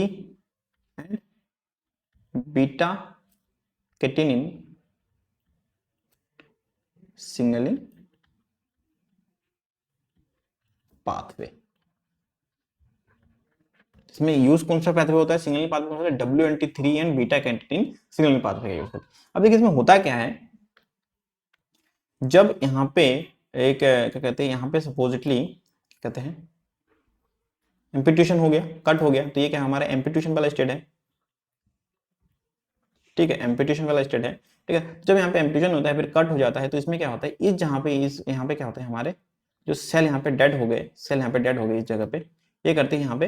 and beta catenin signalling pathway. इसमें यूज कौन सा पाथवे होता है, सिग्नलिंग पाथवे होता है WNT3 and beta catenin signalling pathway का यूज करते हैं। अब देखिए इसमें होता क्या है, जब यहाँ पे एक क्या कहते हैं, यहाँ पे सपोजिटली कहते हैं एम्पिट्यूशन हो गया, कट हो गया, तो ये क्या हमारा एम्पिट्यूशन वाला स्टेट है, ठीक है, एम्पिट्यूशन वाला स्टेट है, ठीक है। जब यहाँ पे एम्पिट्यूशन होता है फिर कट हो जाता है, तो इसमें क्या होता है, इस जहाँ पे इस यहाँ पे क्या होता है, हमारे जो सेल यहाँ पे डेड हो गए, सेल यहाँ पे डेड हो गए इस जगह पे, ये करते हैं यहाँ पे,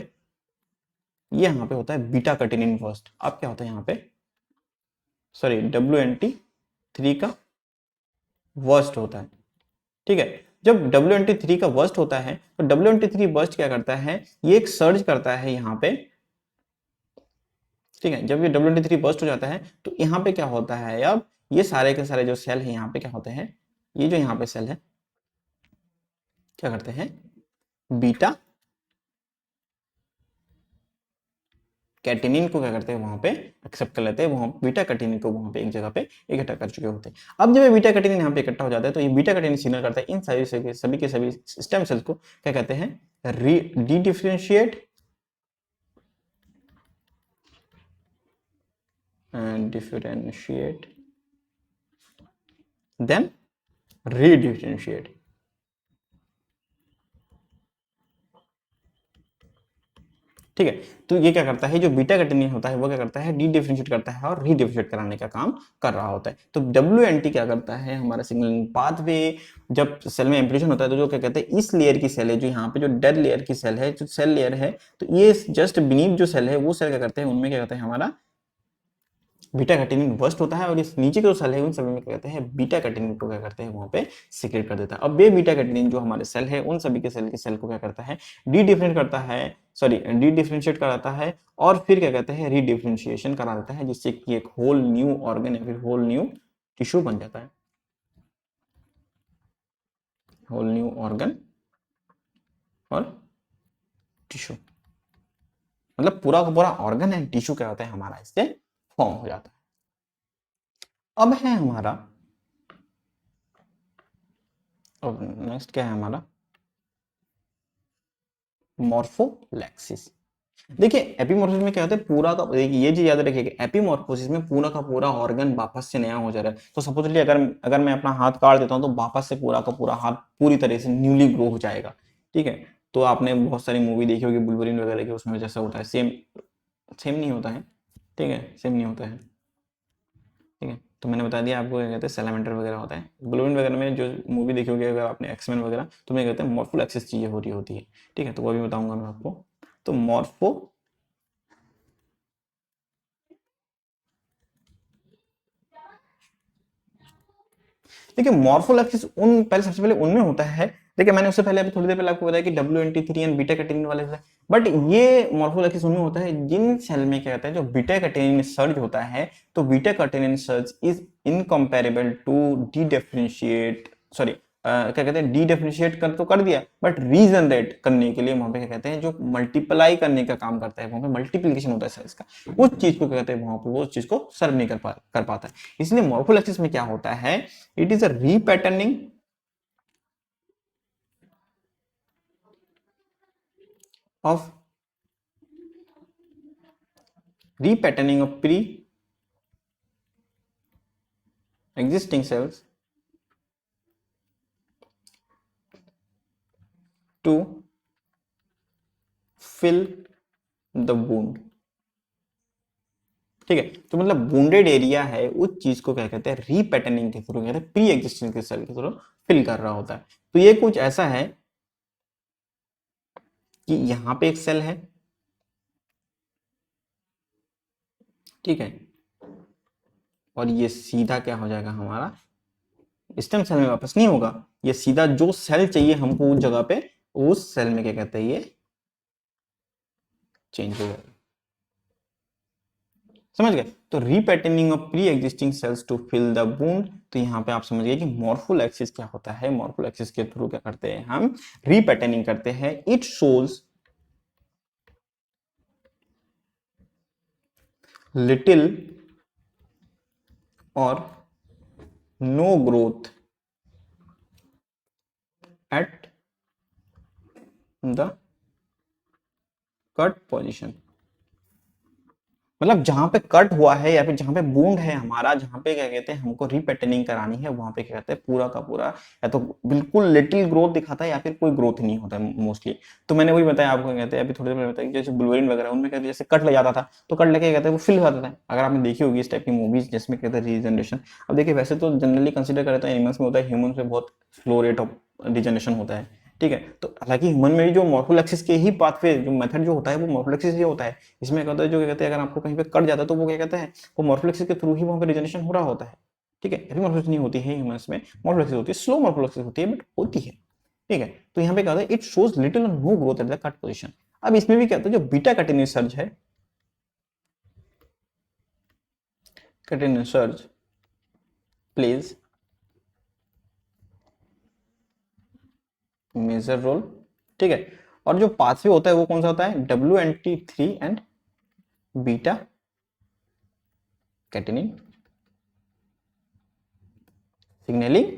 ये यहाँ पे होता है बीटा कैटेनिन फर्स्ट। अब क्या होता है यहाँ पे, सॉरी WNT3 का वर्स्ट होता है, ठीक है। जब WNT3 का वर्स्ट होता है तो WNT3 वर्स्ट क्या करता है, ये एक सर्ज करता है यहाँ पे, ठीक है। जब ये WNT3 बर्स्ट हो जाता है तो यहाँ पे क्या होता है, अब ये सारे के सारे जो सेल है यहाँ पे क्या होते हैं, ये जो यहाँ पे सेल है क्या करते हैं, बीटा कैटेनिन को क्या करते हैं, वहां पे एक्सेप्ट कर लेते हैं, वहां बीटा कैटेनिन को वहां पे एक जगह पे इकट्ठा कर चुके होते हैं। अब जब ये बीटा कैटेनिन यहाँ पे इकट्ठा हो जाता है तो ये बीटा कैटेनिन सिग्नल करता है इन सभी के सभी स्टेम सेल्स को, क्या कहते हैं, डी डिफरेंशिएट देन रीडिफरेंशिएट, ठीक है। तो ये क्या करता है, जो बीटा कैटेनिन होता है वो क्या करता है, डी डिफरेंशिएट करता है और री डिफरेंशिएट कराने का काम कर रहा होता है। तो WNT क्या करता है, हमारा सिग्नलिंग पाथवे जब सेल में एम्प्लीशन होता है तो जो क्या कहते हैं, इस लेयर की सेल है जो यहाँ पे जो डेड लेयर की सेल है, जो सेल लेयर है, तो ये जस्ट बीनीथ जो सेल है वो सेल क्या करते हैं, उनमें क्या कहते हैं हमारा बीटा कैटेनिन बर्स्ट होता है और इस नीचे के जो सेल है उन सभी में क्या कहते हैं, बीटा कैटेनिन को क्या करते हैं वहां पे सीक्रेट कर देता है। अब ये बीटा कैटेनिन जो हमारे सेल है उन सभी के सेल को क्या करता है, डी डिफरेंशिएट करता है, सॉरी डी डिफरेंशिएट कराता है और फिर क्या कहते हैं, री डिफरेंशिएशन करा देता है, जिससे कि एक होल न्यू ऑर्गन या फिर होल न्यू टिश्यू बन जाता है, होल न्यू ऑर्गन और टिश्यू, मतलब पूरा का पूरा ऑर्गन एंड टिश्यू क्या होता है हमारा इससे फॉर्म हो जाता है। अब है हमारा, अब नेक्स्ट क्या है हमारा, मॉर्फोलैक्सिस। देखिए एपिमॉर्फोसिस में क्या होता है, पूरा का, देखिए ये चीज याद रखिएगा, एपिमॉर्फोसिस में पूरा का पूरा ऑर्गन वापस से नया हो जा रहा है। तो सपोजली अगर अगर मैं अपना हाथ काट देता हूं तो वापस से पूरा का पूरा हाथ पूरी तरह से न्यूली ग्रो हो जाएगा। ठीक है। तो आपने बहुत सारी मूवी देखी होगी बुल्वरीन वगैरह की, उसमें जैसा होता है सेम सेम नहीं होता है। ठीक है, सेम नहीं होता है। ठीक है, तो मैंने बता दिया आपको क्या कहते हैं, सैलामेंडर वगैरह होता है। बुल्वरीन वगैरह में जो मूवी देखी होगी अगर आपने, एक्समैन वगैरह, तो मैं कहते हैं मॉर्फोलैक्सिस चीजें हो रही होती है। ठीक है, तो वो भी बताऊंगा मैं आपको। तो मॉर्फो, देखिए मॉर्फोलैक्सिस उन पहले सबसे पहले उनमें होता है। देखिए मैंने उससे पहले अभी थोड़ी देर पहले आपको बताया कि WNT3 एंड बीटा कैटेनिन वाले से, बट ये मॉर्फोलैक्सिस उनमें होता है जिन सेल में क्या कहता है, जो बीटा कैटेनिन सर्ज होता है, तो beta catenin surge is incomparable to the differentiate, sorry क्या कहते हैं, डी डिफरेंशिएट कर तो कर दिया, बट रीजनरेट करने के लिए वहां पे क्या कहते हैं, जो मल्टीप्लाई करने का काम करता है, वहां पे मल्टीप्लिकेशन होता है सेल्स का, उस चीज को क्या कहते हैं, वहां पे वो उस चीज को सर्व नहीं कर पाता है। इसलिए मॉर्फोलैक्सिस में क्या होता है, it is a repatterning of pre-existing cells to fill the wound। ठीक है, तो मतलब वुंडेड एरिया है उस चीज को क्या कहते हैं, रीपैटर्निंग के थ्रू कहते हैं, प्री एग्जिस्टिंग के सेल के थ्रू फिल कर रहा होता है। तो ये कुछ ऐसा है कि यहां पे एक सेल है, ठीक है, और ये सीधा क्या हो जाएगा हमारा, स्टेम सेल में वापस नहीं होगा, ये सीधा जो सेल चाहिए हमको उस जगह पे, उस सेल में क्या कहते हैं, ये चेंज हो जाएगा। समझ गए, तो repatterning of pre existing cells to fill the wound. तो यहां पे आप समझ गए कि मॉर्फोलैक्सिस क्या होता है। मॉर्फोलैक्सिस के थ्रू क्या करते हैं हम, रीपैटर्निंग करते हैं। इट शोज लिटिल और no growth at the cut position, मतलब जहां पे कट हुआ है या फिर जहां पे बूंद है हमारा, जहां पे क्या कहते हैं हमको रीपैटर्निंग करानी है, वहां पे क्या कहते हैं पूरा का पूरा या तो बिल्कुल लिटिल ग्रोथ दिखाता है या फिर कोई ग्रोथ नहीं होता है मोस्टली। तो मैंने वही बताया आपको, कहते हैं अभी थोड़ी देर पहले बताया, जैसे बुल्वरीन वगैरह उनमें कहते हैं जैसे कट लग जाता था तो कट लगे कहते हैं वो फिल हो जाता है। अगर आपने देखी होगी इस टाइप की मूवीज जिसमें कहते हैं रीजनरेशन। अब देखिए वैसे तो जनरली कंसिडर करें तो एनिमल्स में होता है, ह्यूमन में बहुत स्लो रेट ऑफ डिजनरेशन होता है। ठीक है, तो हालांकि ह्यूमन में भी जो मॉर्फोलैक्सिस के ही पाथवे जो मेथड जो होता है वो मॉर्फोलैक्सिस ही होता है। इसमें क्या होता है, जो क्या कहते हैं, अगर आपको कहीं पे कट जाता है तो वो क्या कहते हैं, वो मॉर्फोलैक्सिस के थ्रू ही वहां पे रिजनरेशन हो रहा होता है। ठीक है, एपी मॉर्फोलैक्सिस नहीं होती है ह्यूमंस में, मॉर्फोलैक्सिस होती है, स्लो मॉर्फोलैक्सिस होती है बट होती है। ठीक है, तो यहाँ पे क्या होता है, इट शोज लिटिल और no growth at the cut position. अब इसमें भी क्या होता है, जो बीटा कैटेनिन सर्ज है, catenin surge plays major role. ठीक है, और जो पाथवे होता है वो कौन सा होता है, WNT3 and beta catenin signalling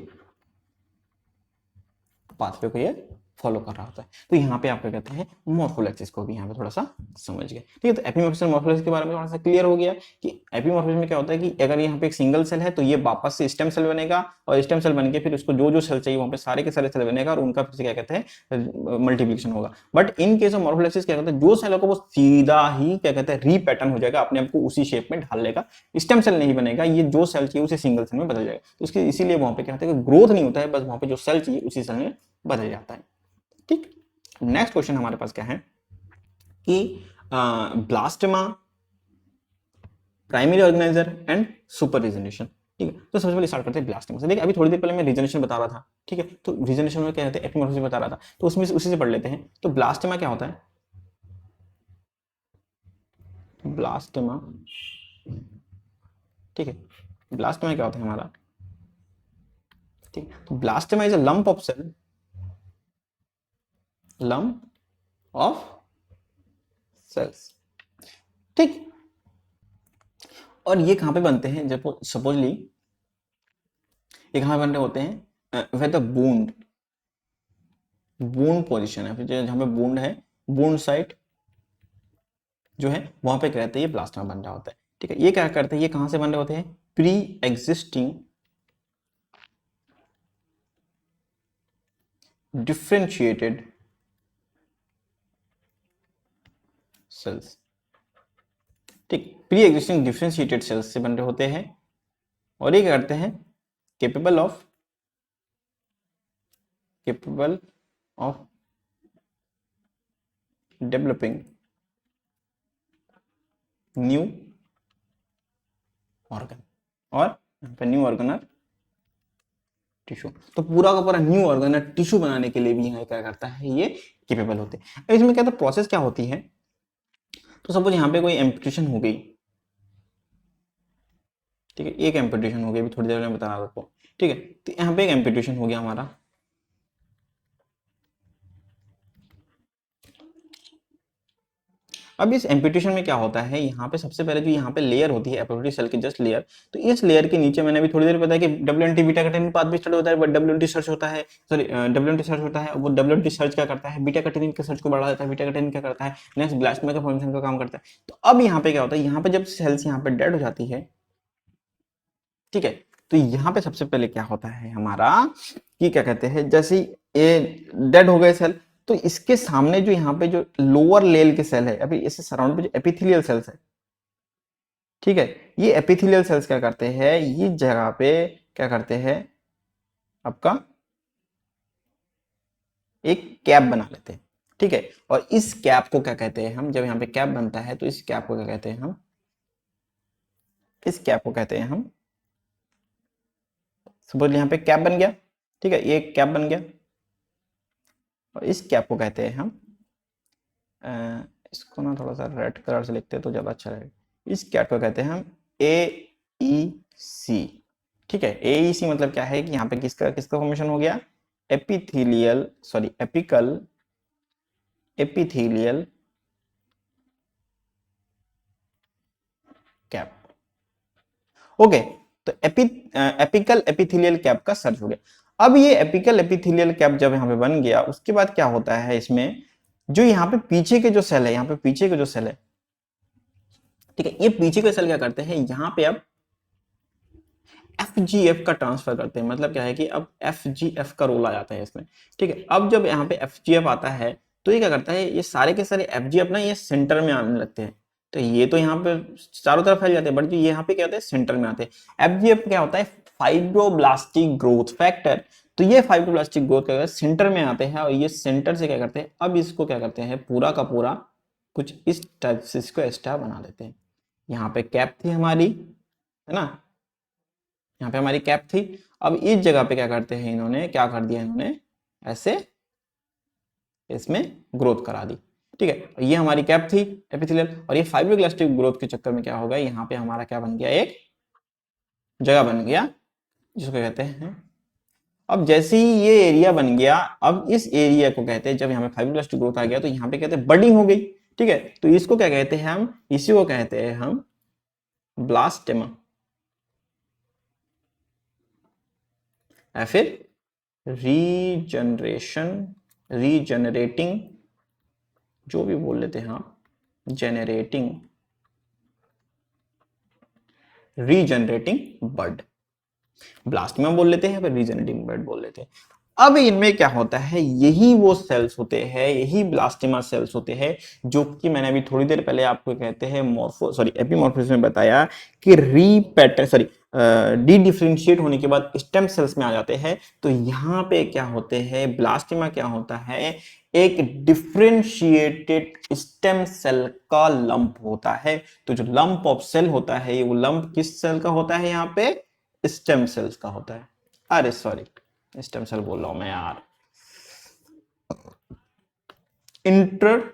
pathway को ये फॉलो कर रहा होता है। तो यहाँ पे आप क्या कहते हैं, मॉर्फोलैक्सिस को भी यहाँ पे थोड़ा सा समझ गए। ठीक है, तो एपिमॉर्फिज्म और मॉर्फोलैक्सिस के बारे में थोड़ा सा क्लियर हो गया कि एपिमॉर्फिज्म में क्या होता है कि अगर यहाँ पे एक सिंगल सेल है तो ये वापस से स्टेम सेल बनेगा, और स्टेम सेल बन के फिर उसको जो जो सेल चाहिए वहाँ पे सारे के सारे सेल बनेगा और उनका फिर से क्या कहते हैं मल्टीप्लिकेशन होगा। बट इन केस ऑफ मॉर्फोलैक्सिस क्या कहते हैं, जो सेल को वो सीधा ही क्या कहते हैं रीपैटर्न हो जाएगा, अपने आप को उसी शेप में ढाल लेगा, स्टेम सेल नहीं बनेगा, ये जो सेल चाहिए उसे सिंगल सेल में बदल जाएगा। तो इसके इसीलिए वहां पे क्या होता है कि ग्रोथ नहीं होता है, बस वहां पे जो सेल चाहिए उसी सेल में बदल जाता है। ठीक, नेक्स्ट क्वेश्चन हमारे पास क्या है कि blastema, primary organiser and super regeneration. ठीक है, तो सबसे पहले स्टार्ट करते हैं ब्लास्टमा से। देखिए अभी थोड़ी देर पहले मैं रीजनरेशन बता रहा था, ठीक है, तो रीजनरेशन में क्या होता है, एपिमॉर्फिज्म बता रहा था, तो उसमें उसी से पढ़ लेते हैं। तो ब्लास्टमा क्या होता है, ब्लास्टमा, ठीक है, ब्लास्टमा क्या होता है हमारा, ठीक, तो blastema is a lump of cell, lump of cells. ठीक, और ये कहां पे बनते हैं, जब सपोजली ये कहां बनते होते हैं, विद द बूंद, बूंद पोजीशन है, फिर जहां पे बूंद है, बूंद साइट जो है वहां पे क्या रहता है, ये ब्लास्टमा बन रहा होता है। ठीक है, ये क्या करते हैं, ये कहां से बन रहे होते हैं, प्री एग्जिस्टिंग डिफरेंशिएटेड सेल्स। ठीक, प्री एग्जिस्टिंग डिफरेंशिएटेड सेल्स से बन रहे होते हैं, और ये क्या करते हैं, capable of developing new organ, और यहाँ पे न्यू ऑर्गन और टिश्यू। तो पूरा का पूरा न्यू ऑर्गन और टिश्यू बनाने के लिए भी यहाँ क्या करता है, ये केपेबल होते हैं। इसमें क्या तो प्रोसेस क्या होती है, तो सपोज यहाँ पे कोई एम्पुटेशन हो गई, ठीक है, एक एम्पुटेशन हो गई, अभी थोड़ी देर में बता रहा आपको, ठीक है, तो यहाँ पे एक एम्पुटेशन हो गया हमारा, अब इस एम्पुटेशन में क्या होता है, यहाँ पे सबसे पहले जो यहाँ पे लेयर होती है एपोप्टोटिक सेल की जस्ट लेयर, तो इस लेयर के नीचे मैंने अभी थोड़ी देर बताया कि डब्ल्यूएनटी बीटा कैटेनिन पाथवे स्टार्ट होता है, बट डब्ल्यूएनटी सर्च होता है, सॉरी डब्ल्यूएनटी सर्च होता है, वो डब्ल्यूएनटी सर्च क्या करता है, बीटा कैटेनिन के सर्च को बढ़ा देता है, बीटा कैटेनिन क्या करता है, नेक्स्ट ब्लास्टमा का फॉर्मेशन का काम करता है। तो अब यहाँ पे क्या होता है, यहाँ पे जब सेल्स यहाँ पे डेड हो जाती है, ठीक है, तो यहाँ पे सबसे पहले क्या होता है हमारा कि क्या कहते हैं, जैसे ये डेड हो गए सेल, तो इसके सामने जो यहाँ पे जो लोअर लेवल के सेल है, अभी इससे सराउंड पे जो एपिथेलियल सेल्स है, ठीक है, ये एपिथेलियल सेल्स क्या करते हैं, ये जगह पे क्या करते हैं, आपका एक कैप बना लेते हैं। ठीक है, और इस कैप को क्या कहते हैं हम, जब यहाँ पे कैप बनता है तो इस कैप को क्या कहते हैं हम, इस कैप को कहते हैं हम, सपोज यहाँ पे कैप बन गया, ठीक है, ये कैप बन गया, और इस कैप को कहते हैं हम, इसको ना थोड़ा सा रेड कलर से लिखते हैं तो ज़्यादा अच्छा रहेगा, इस कैप को कहते हैं हम ए ई सी। ठीक है, ए ई सी मतलब क्या है कि यहाँ पे किसका किसका फॉर्मेशन हो गया, epithelial, sorry apical, epithelial cap. Okay, तो एपिकल एपिथेलियल कैप का सर्च हो गया। अब ये एपिकल एपिथेलियल कैप जब यहाँ पे बन गया, उसके बाद क्या होता है इसमें, जो यहाँ पे पीछे के जो सेल है, यहाँ पे पीछे के जो सेल है, ठीक है, ये पीछे के सेल क्या करते हैं, यहाँ पे अब FGF का ट्रांसफर करते हैं। मतलब क्या है कि अब FGF का रोल आ जाता है इसमें। ठीक है, अब जब यहाँ पे FGF आता है तो ये क्या करता है, ये सारे के सारे FGF ना ये सेंटर में आने लगते हैं। तो ये तो यहाँ पे चारों तरफ फैल जाते हैं, बट जो यहाँ पे क्या होता है सेंटर में आते हैं। FGF क्या होता है, फाइब्रोब्लास्टिक ग्रोथ फैक्टर। तो ये फाइब्रोब्लास्टिक ग्रोथ क्या सेंटर में आते हैं, और ये सेंटर से क्या करते हैं, अब इसको क्या करते हैं, पूरा का पूरा कुछ इस टाइप से इसको स्टार बना देते हैं। यहाँ पे कैप थी हमारी, है ना, यहाँ पे हमारी कैप थी, अब इस जगह पे क्या करते हैं, इन्होंने क्या कर दिया, इन्होंने ऐसे इसमें ग्रोथ करा दी। ठीक है, ये हमारी कैप थी एपिथेलियल, और ये फाइब्रोब्लास्टिक ग्रोथ के चक्कर में क्या होगा, यहाँ पे हमारा क्या बन गया, एक जगह बन गया जिसको कहते हैं, अब जैसे ही ये एरिया बन गया, अब इस एरिया को कहते हैं, जब यहाँ पे फाइब्रोब्लास्टिक ग्रोथ आ गया तो यहाँ पे कहते हैं बडिंग हो गई। ठीक है, तो इसको क्या कहते हैं हम, इसी को कहते हैं हम ब्लास्टेमा, या फिर रीजनरेशन रीजनरेटिंग, जो भी बोल लेते हैं आप, जेनरेटिंग, रीजनरेटिंग बड, ब्लास्टमा बोल लेते हैं, फिर रीजनरेटिंग बड बोल लेते हैं। अब इनमें क्या होता है, यही वो सेल्स होते हैं, यही ब्लास्टिमा सेल्स होते हैं, जो कि मैंने अभी थोड़ी देर पहले आपको कहते हैं एपीमॉर्फोसिस में बताया कि डी डिफरेंशिएट होने के बाद स्टेम सेल्स में आ जाते हैं। तो यहाँ पे क्या होते हैं, ब्लास्टिमा क्या होता है, एक डिफरेंशिएटेड स्टेम सेल का लंप होता है। तो जो लंप ऑफ सेल होता है, वो लंप किस सेल का होता है, यहाँ पे स्टेम सेल्स का होता है। अरे सॉरी, स्टेम सेल बोल रहा हूं मैं यार, इंटरस्टियल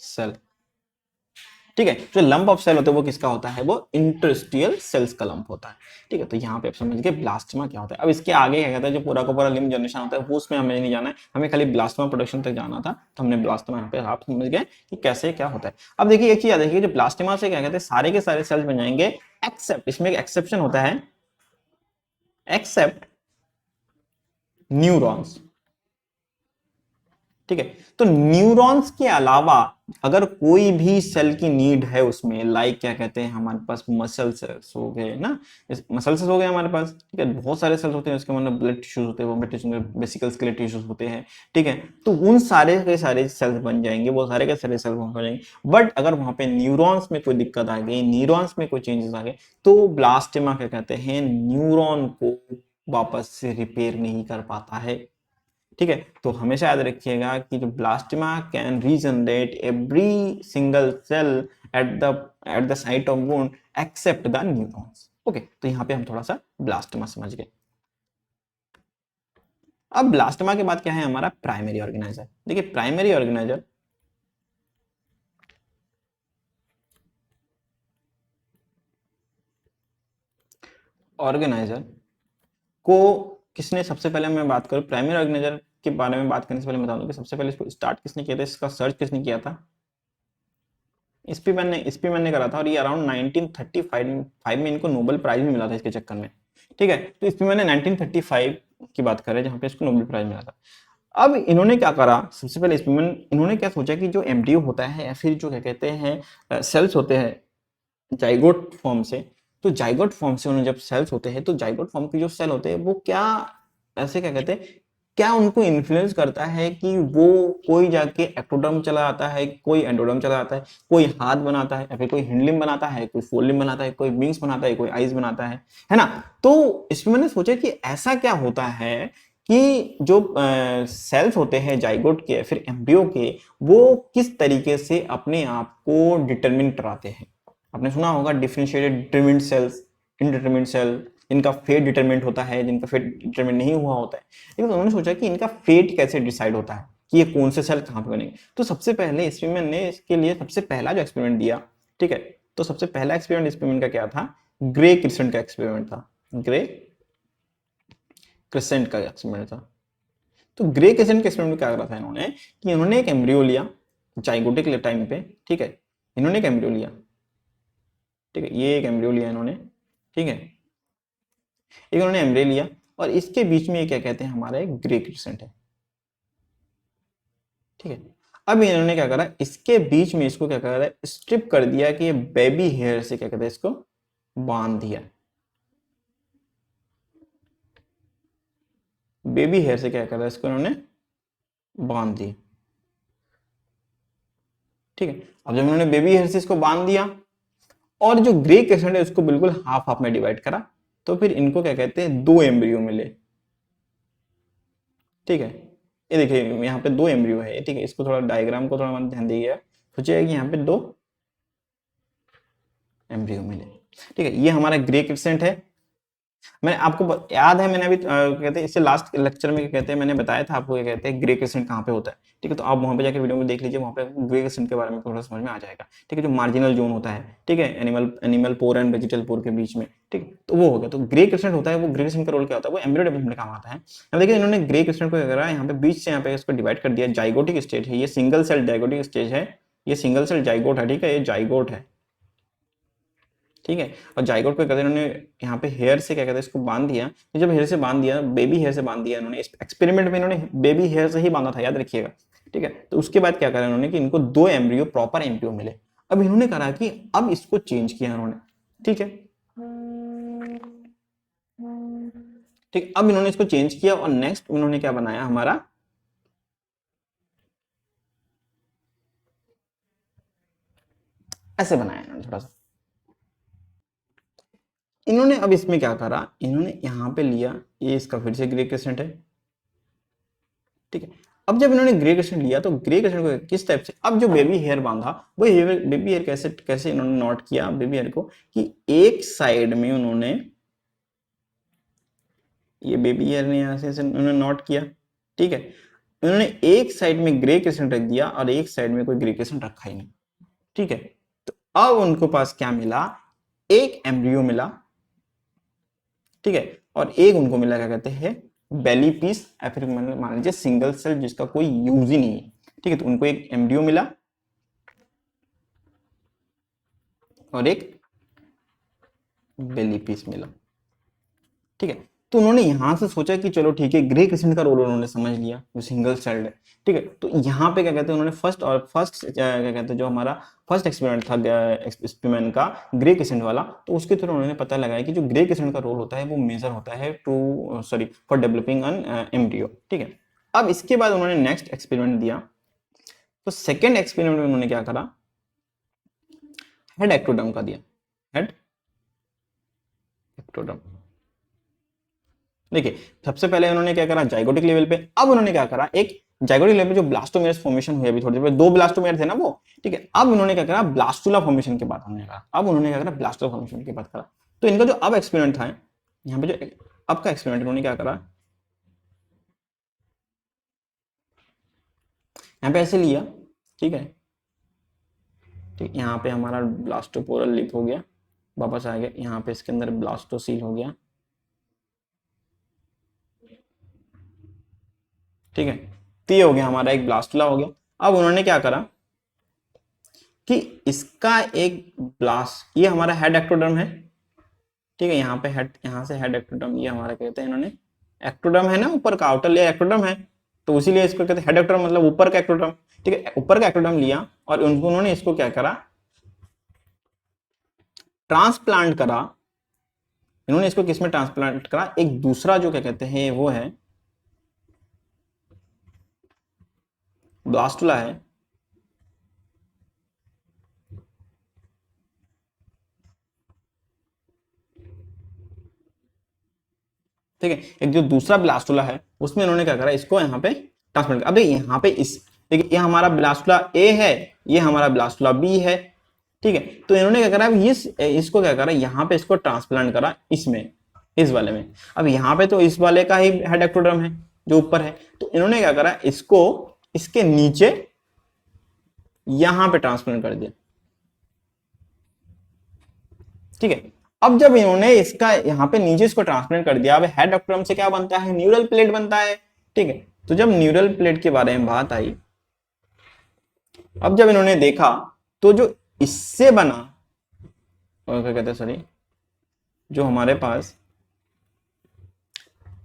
सेल। ठीक है, जो लंप ऑफ सेल होता है वो किसका होता है, वो इंटरस्टियल सेल्स का लंप होता है। ठीक है, तो यहाँ पे आप समझ गए ब्लास्टिमा क्या होता है। अब इसके आगे क्या कहता है, जो पूरा का पूरा लिम्फ जनरेशन होता है वो उसमें हमें नहीं जाना है, हमें खाली ब्लास्टिमा प्रोडक्शन तक जाना था। तो हमने ब्लास्टिमा यहाँ पे आप समझ गए कि कैसे क्या होता है। अब देखिए एक चीज याद रखिए, जो ब्लास्टिमा से क्या कहते हैं, सारे के सारे सेल्स बन जाएंगे एक्सेप्ट, इसमें एक एक्सेप्शन होता है, एक्सेप्ट न्यूरॉन्स। ठीक है, तो न्यूरॉन्स के अलावा अगर कोई भी सेल की नीड है उसमें, लाइक क्या कहते हैं, हमारे पास मसल सेल्स हो गए ना, मसल सेल्स हो गए हमारे पास। ठीक है, बहुत सारे सेल्स होते हैं, उसके मतलब ब्लड टिश्यूज होते हैं, वो ब्लड टिश्यू में बेसिकल स्केलेटल टिश्यूज होते हैं। ठीक है, तो उन सारे के सारे सेल्स बन जाएंगे, वो सारे के सारे सेल्स बन जाएंगे। बट अगर वहां पे न्यूरॉन्स में कोई दिक्कत आ गई, न्यूरॉन्स में कोई चेंजेस आ गए, तो ब्लास्टिमा क्या कहते हैं, न्यूरॉन को वापस से रिपेयर नहीं कर पाता है। ठीक है, तो हमेशा याद रखिएगा कि जो blastema can regenerate every single cell at the site of wound except the neurons. Okay, तो यहाँ पे हम थोड़ा सा ब्लास्टिमा समझ गए। अब ब्लास्टिमा के बाद क्या है हमारा, प्राइमरी ऑर्गेनाइजर। देखिए प्राइमरी ऑर्गेनाइजर को किसने सबसे पहले, मैं बात करूं प्राइमरी ऑर्गेनाइजर के बारे में बात करने से पहले बता दूं कि सबसे पहले इसको स्टार्ट किसने किया था, इसका सर्च किसने किया था, स्पीमैन ने करा था। और ये अराउंड 1935 में इनको नोबेल प्राइज भी मिला था इसके चक्कर में। ठीक है, तो स्पीमैन ने 1935 की बात कर रहे हैं जहां पे इसको नोबेल प्राइज मिला था। अब इन्होंने क्या करा, सबसे पहले स्पीमैन, इन्होंने क्या सोचा कि जो एमब्रियो होता है या फिर जो क्या कहते हैं सेल्स होते हैं जाइगोट फॉर्म से, तो जाइगोट फॉर्म से उन्होंने जब सेल्स होते हैं, तो जाइगोट फॉर्म के जो सेल होते हैं वो क्या, ऐसे क्या कहते हैं, क्या उनको इन्फ्लुएंस करता है कि वो कोई जाके एक्टोडर्म चला जाता है, कोई एंडोडर्म चला जाता है, कोई हाथ बनाता है या फिर कोई हिंडलिम बनाता है, कोई फोरलिम बनाता है, कोई विंग्स बनाता है, कोई आइज बनाता है ना। तो इसमें मैंने सोचा कि ऐसा क्या होता है कि जो सेल्स होते हैं जाइगोट के फिर एम्ब्रियो के, वो किस तरीके से अपने आप को डिटरमिन कराते हैं। आपने सुना होगा डिफरेंशिएटेड डिटरमिन्ड सेल्स, इनडिटरमिन्ड सेल, इनका फेट डिटरमिनेट होता है, जिनका फेट डिटरमिन नहीं हुआ होता है। लेकिन उन्होंने सोचा कि इनका फेट कैसे डिसाइड होता है, कि ये कौन से सेल कहाँ पे बनेंगे। तो सबसे पहले एक्सपेरिमेंट ने इसके लिए सबसे पहला जो एक्सपेरिमेंट दिया, ठीक है, तो सबसे पहला एक्सपेरिमेंट का क्या था, ग्रे क्रिसेंट का एक्सपेरिमेंट था, ग्रे क्रिसेंट का एक्सपेरिमेंट था। तो ग्रे क्रिसेंट के एक्सपेरिमेंट में क्या करा था इन्होंने, कि इन्होंने एक एम्ब्रियो लिया जाइगोटिक टाइम पे। ठीक है, इन्होंने एक एम्ब्रियो लिया, ठीक है, ये एक एम्ब्रियो लिया इन्होंने। ठीक है, एक इन्होंने एम्ब्रियो लिया और इसके बीच में ये क्या कहते हैं, हमारा एक ग्रे क्रिसेंट है। ठीक है, अब इन्होंने क्या करा, इसके बीच में इसको क्या करा, स्ट्रिप कर दिया, कि ये बेबी हेयर से क्या कहते हैं, इसको बांध दिया। बेबी हेयर से क्या करा, इसको इन्होंने बांध दिया। ठीक है, अब जब इन्होंने बेबी हेयर से इसको बांध दिया और जो ग्रे क्रिसेंट है उसको बिल्कुल हाफ हाफ में डिवाइड करा, तो फिर इनको क्या कहते हैं, दो एम्ब्रियो मिले। ठीक है, ये देखिए यहाँ पे दो एम्ब्रियो है। ठीक है, इसको थोड़ा डायग्राम को थोड़ा ध्यान दीजिएगा, सोचिएगा कि यहाँ पे दो एम्ब्रियो मिले। ठीक है, ये हमारा ग्रे क्रिसेंट है। मैंने आपको याद है, मैंने अभी कहते हैं इससे लास्ट लेक्चर में क्या कहते हैं, मैंने बताया था आपको क्या कहते हैं ग्रे क्रिसेंट कहाँ पे होता है। ठीक है, तो आप वहां पे जाकर वीडियो में देख लीजिए, वहां पे ग्रे क्रिसेंट के बारे में थोड़ा समझ में आ जाएगा। ठीक है, जो मार्जिनल जोन होता है, ठीक है, एनिमल पोर एंड वेजिटल पोर के बीच में। ठीक है, तो वो हो गया। तो ग्रे क्रिसेंट होता है, वो ग्रे क्रिसेंट का रोल क्या होता है, वो एम्ब्रियो डेवलपमेंट काम आता है। अब देखिए इन्होंने ग्रे क्रिसेंट को क्या करा, यहाँ पे बीच से यहाँ पे इसको डिवाइड कर दिया। जाइगोटिक स्टेज है, ये सिंगल सेल जाइगोटिक स्टेज है, ये सिंगल सेल जाइगोट है। ठीक है, ये जाइगोट है। ठीक है। और जाइगोट को कहते हैं इन्होंने यहाँ पे हेयर से क्या कहते हैं इसको बांध दिया। तो जब हेयर से बांध दिया, बेबी हेयर से बांध दिया इन्होंने, इस एक्सपेरिमेंट में इन्होंने बेबी हेयर से ही बांधा था, याद रखिएगा, ठीक है। तो उसके बाद क्या करा इन्होंने कि इनको 2 एम्ब्रियो, प्रॉपर एम्ब्रियो मिले। अब इन्होंने करा कि अब इसको चेंज किया इन्होंने, ठीक है, ठीक। अब इन्होंने इसको चेंज किया और नेक्स्ट इन्होंने क्या बनाया हमारा, ऐसे बनाया इन्होंने थोड़ा सा। इन्होंने अब इसमें क्या करा, इन्होंने यहां पे लिया, ये इसका फिर से ग्रे क्रिसेंट है, ठीक है। अब जब इन्होंने ग्रे क्रिसेंट लिया तो ग्रे क्रिसेंट को किस टाइप से, अब जो बेबी हेयर बांधा वो बेबी हेयर कैसे कैसे इन्होंने नोट किया बेबी हेयर को, कि एक साइड में उन्होंने, ये बेबी हेयर ने यहां से उन्होंने नोट किया, ठीक है। उन्होंने एक साइड में ग्रे क्रिसेंट रख दिया और एक साइड में कोई ग्रे क्रिसेंट रखा ही नहीं, ठीक है। तो अब उनको पास क्या मिला, एक एम्ब्रियो मिला, ठीक है, और एक उनको मिला क्या कहते हैं बेली पीस, या फिर मान लीजिए सिंगल सेल जिसका कोई यूज ही नहीं है, ठीक है। तो उनको एक एम्ब्रियो मिला और एक बेली पीस मिला, ठीक है। तो उन्होंने यहां से सोचा कि चलो ठीक है, ग्रे क्रिसेंट का रोल उन्होंने समझ लिया जो सिंगल सेल्ड है, ठीक है। तो यहाँ पे क्या कहते हैं उन्होंने फर्स्ट क्या कहते हैं जो हमारा फर्स्ट एक्सपेरिमेंट था एक्सपेरिमेंट का ग्रे क्रिसेंट वाला, तो उसके थ्रू उन्होंने पता लगाया कि जो ग्रे क्रिसेंट का रोल होता है वो मेजर होता है to sorry for developing an embryo, ठीक है। अब इसके बाद उन्होंने नेक्स्ट एक्सपेरिमेंट दिया। तो सेकेंड एक्सपेरिमेंट में उन्होंने क्या करा, हेड एक्टोडर्म का दिया, हेड एक्टोडर्म। देखिए सबसे पहले उन्होंने क्या करा जाइगोटिक लेवल पे, अब उन्होंने क्या करा एक जाइगोटिक लेवल पे जो ब्लास्टोमेयर्स फॉर्मेशन हुई अभी थोड़ी देर पहले, 2 ब्लास्टोमेयर थे ना वो, ठीक है। अब उन्होंने क्या करा ब्लास्टुला फॉर्मेशन के बाद उन्होंने कहा, अब उन्होंने क्या करा ब्लास्टुला फॉर्मेशन के बाद करा। तो इनका जो अब एक्सपेरिमेंट था, यहाँ पे जो अब का एक्सपेरिमेंट उन्होंने क्या करा, यहाँ पे ऐसे लिया, ठीक है, ठीक। यहाँ पे हमारा ब्लास्टोपोरल लिप हो गया, वापस आ गया, यहाँ पे इसके अंदर ब्लास्टोसील हो गया, ठीक है। तो ये हो गया हमारा एक ब्लास्टुला हो गया। अब उन्होंने क्या करा कि इसका एक ब्लास्ट, ये हमारा हेड एक्टोडर्म है, ठीक है। यहाँ पे हेड, यहाँ से हेड एक्टोडर्म, ये हमारा कहते हैं इन्होंने एक्टोडर्म है ना, ऊपर का आउटर लेयर एक्टोडर्म है, तो इसीलिए इसको कहते हैं हेड एक्टोडर्म, मतलब ऊपर का एक्टोडर्म, ठीक है। ऊपर का एक्टोडर्म लिया और उन्होंने इसको क्या करा, ट्रांसप्लांट करा। इन्होंने इसको किसमें ट्रांसप्लांट करा, एक दूसरा जो क्या कहते हैं वो है ब्लास्टुला है, ठीक है। एक जो दूसरा ब्लास्टुला है उसमें इन्होंने क्या करा, इसको यहाँ पे ट्रांसप्लांट। अब देखिए यहाँ पे इस, देखिए ये हमारा ब्लास्टुला ए है, ये हमारा ब्लास्टुला बी है, ठीक है। तो इन्होंने क्या करा, इसको क्या करा, यहाँ पे इसको ट्रांसप्लांट करा इसमें, इस वाले में। अब यहाँ पे तो इस वाले का ही हेड एक्टोडर्म है जो ऊपर है, तो इन्होंने क्या करा, इसको इसके नीचे यहां पे ट्रांसप्लांट कर दिया, ठीक है। अब जब इन्होंने इसका यहाँ पे नीचे इसको ट्रांसप्लांट कर दिया, अब हेड एक्टोडर्म से क्या बनता है, न्यूरल प्लेट बनता है, ठीक है। तो जब न्यूरल प्लेट के बारे में बात आई, अब जब इन्होंने देखा तो जो इससे बना, और क्या कहते हैं सॉरी, जो हमारे पास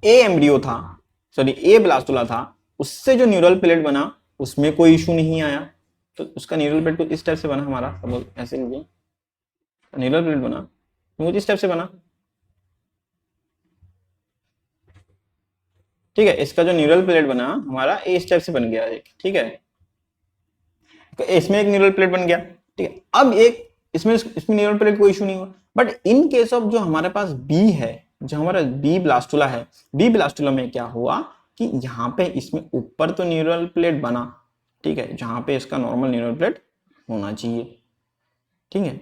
ए एम्ब्रियो था, सॉरी ए ब्लास्टुला था, उससे जो न्यूरल प्लेट बना उसमें कोई इशू नहीं आया। तो उसका न्यूरल प्लेट कुछ इस टाइप से बना हमारा, सपोज ऐसे लीजिए, न्यूरल प्लेट बना कुछ इस टाइप से बना, ठीक है। इसका जो न्यूरल प्लेट बना हमारा इस टाइप से बन गया एक, ठीक है। तो इसमें एक न्यूरल प्लेट बन गया, ठीक है। अब एक इसमें इसमें न्यूरल प्लेट कोई इशू नहीं हुआ, बट इन केस ऑफ जो हमारे पास बी है, जो हमारा बी ब्लास्टुला है, बी ब्लास्टुला में क्या हुआ कि यहाँ पे इसमें ऊपर तो न्यूरल प्लेट बना, ठीक है, जहां पे इसका नॉर्मल न्यूरल प्लेट होना चाहिए, ठीक है।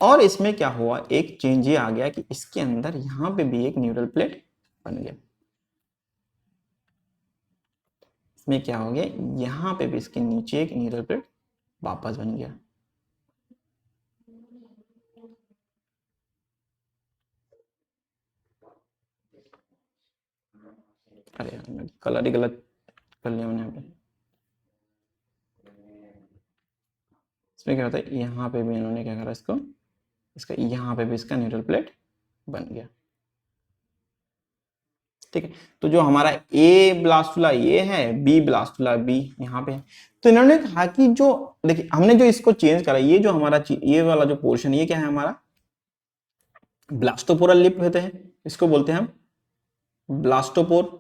और इसमें क्या हुआ, एक चेंज ये आ गया कि इसके अंदर यहां पे भी एक न्यूरल प्लेट बन गया। इसमें क्या हो गया, यहां पे भी इसके नीचे एक न्यूरल प्लेट वापस बन गया। अरे यार कलर ही गलत कर लिया मैंने यहाँ पे, इसमें क्या होता है, यहाँ पे भी इन्होंने क्या करा, इसको इसका यहाँ पे भी इसका न्यूरल प्लेट बन गया। ठीक है, तो जो हमारा ए ब्लास्टुला ये है, बी ब्लास्टुला बी यहाँ पे है। तो इन्होंने कहा कि जो देखिए हमने जो इसको चेंज करा, ये जो हमारा ये वाला जो पोर्शन ये क्या है हमारा ब्लास्टोपोरल लिप होते हैं, इसको बोलते हैं हम ब्लास्टोपोर।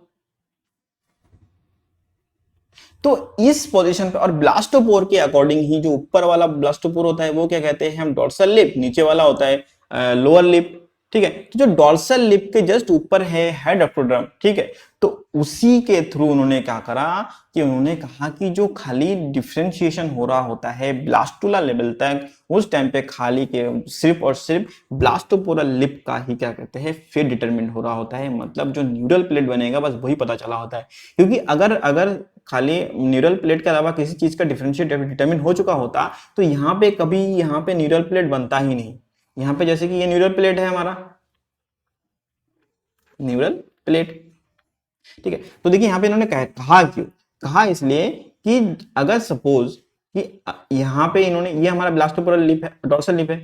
तो इस पोजीशन पे और ब्लास्टोपोर के अकॉर्डिंग ही जो ऊपर वाला ब्लास्टोपोर होता है वो क्या कहते हैं हम डॉर्सल लिप, नीचे वाला होता है लोअर लिप। ठीक है, तो जो डॉर्सल लिप के जस्ट ऊपर है हेड एक्टोडर्म। ठीक है, तो उसी के थ्रू उन्होंने क्या करा कि उन्होंने कहा कि जो खाली डिफरेंशिएशन हो रहा होता है ब्लास्टुला लेवल तक, उस टाइम पे खाली के सिर्फ और सिर्फ ब्लास्टोपोरल लिप का ही क्या कहते हैं फेट डिटरमिन हो रहा होता है। मतलब जो न्यूरल प्लेट बनेगा बस वही पता चला होता है, क्योंकि अगर अगर खाली न्यूरल प्लेट के अलावा किसी चीज का डिफरेंशिएट डिटरमिन हो चुका होता तो यहाँ पे कभी यहाँ पे न्यूरल प्लेट बनता ही नहीं। यहाँ पे जैसे कि ये न्यूरल प्लेट है हमारा, न्यूरल प्लेट। ठीक है, तो देखिए यहाँ पे इन्होंने कहा क्यों कहा, इसलिए कि अगर सपोज कि यहाँ पे इन्होंने ये हमारा ब्लास्टोपोरल लिप है, डॉर्सल लिप है।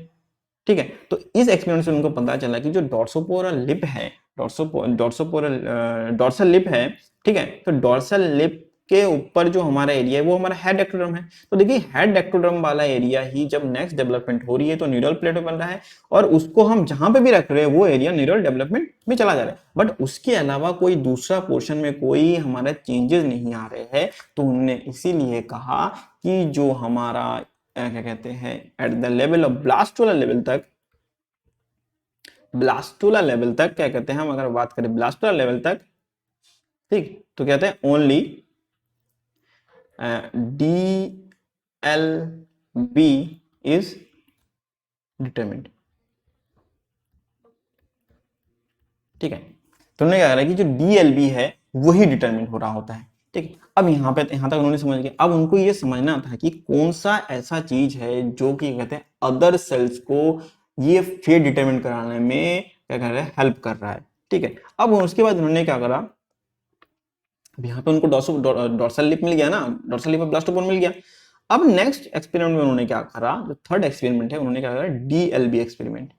ठीक है, तो इस एक्सपेरिमेंट से उनको पता चला कि जो डॉर्सोपोरल लिप है, डॉर्सल लिप है। ठीक है, तो डॉर्सल लिप के ऊपर जो हमारा एरिया है वो हमारा हेड एक्टोडर्म है। तो देखिए हेड एक्टोडर्म वाला एरिया ही जब नेक्स्ट डेवलपमेंट हो रही है तो न्यूरल प्लेट बन रहा है, और उसको हम जहां पे भी रख रहे हैं वो एरिया न्यूरल डेवलपमेंट में चला जा रहा है। बट उसके अलावा कोई दूसरा पोर्शन में कोई हमारा चेंजेस नहीं आ रहे हैं। तो उन्होंने इसीलिए कहा कि जो हमारा क्या कहते हैं at the level of blastula level तक क्या कहते हैं हम, अगर बात करें ब्लास्टुला लेवल तक, ठीक, तो कहते हैं ओनली DLB is determined। ठीक है, तो उन्होंने क्या करा कि जो DLB है वही डिटरमिन हो रहा होता है। ठीक है, अब यहाँ तक उन्होंने समझ लिया। अब उनको ये समझना था कि कौन सा ऐसा चीज है जो कि कहते हैं अदर सेल्स को ये फेट डिटरमिन कराने में क्या कर रहा है, हेल्प कर रहा है। ठीक है, अब उसके बाद उन्होंने क्या करा, अब यहाँ पे उनको डॉर्सल लिप मिल गया ना, डॉर्सल लिप ब्लास्टोपोर मिल गया। अब नेक्स्ट एक्सपेरिमेंट में उन्होंने क्या करा, जो थर्ड एक्सपेरिमेंट है उन्होंने क्या करा, DLB एक्सपेरिमेंट।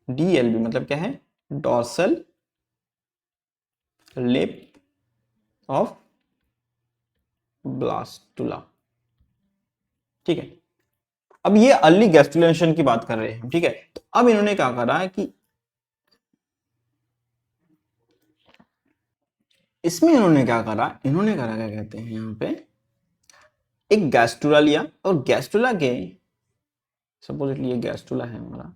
DLB मतलब क्या है, डॉर्सल लिप ऑफ ब्लास्टुला। ठीक है, अब ये अर्ली गैस्ट्रुलेशन की बात कर रहे हैं हम। ठीक है, तो अब इन्होंने क्या करा कि इसमें इन्होंने क्या करा, क्या कहते हैं यहाँ पे एक गैस्ट्रुला लिया, और गैस्ट्रुला के सपोजिटली ये गैस्ट्रुला है हमारा,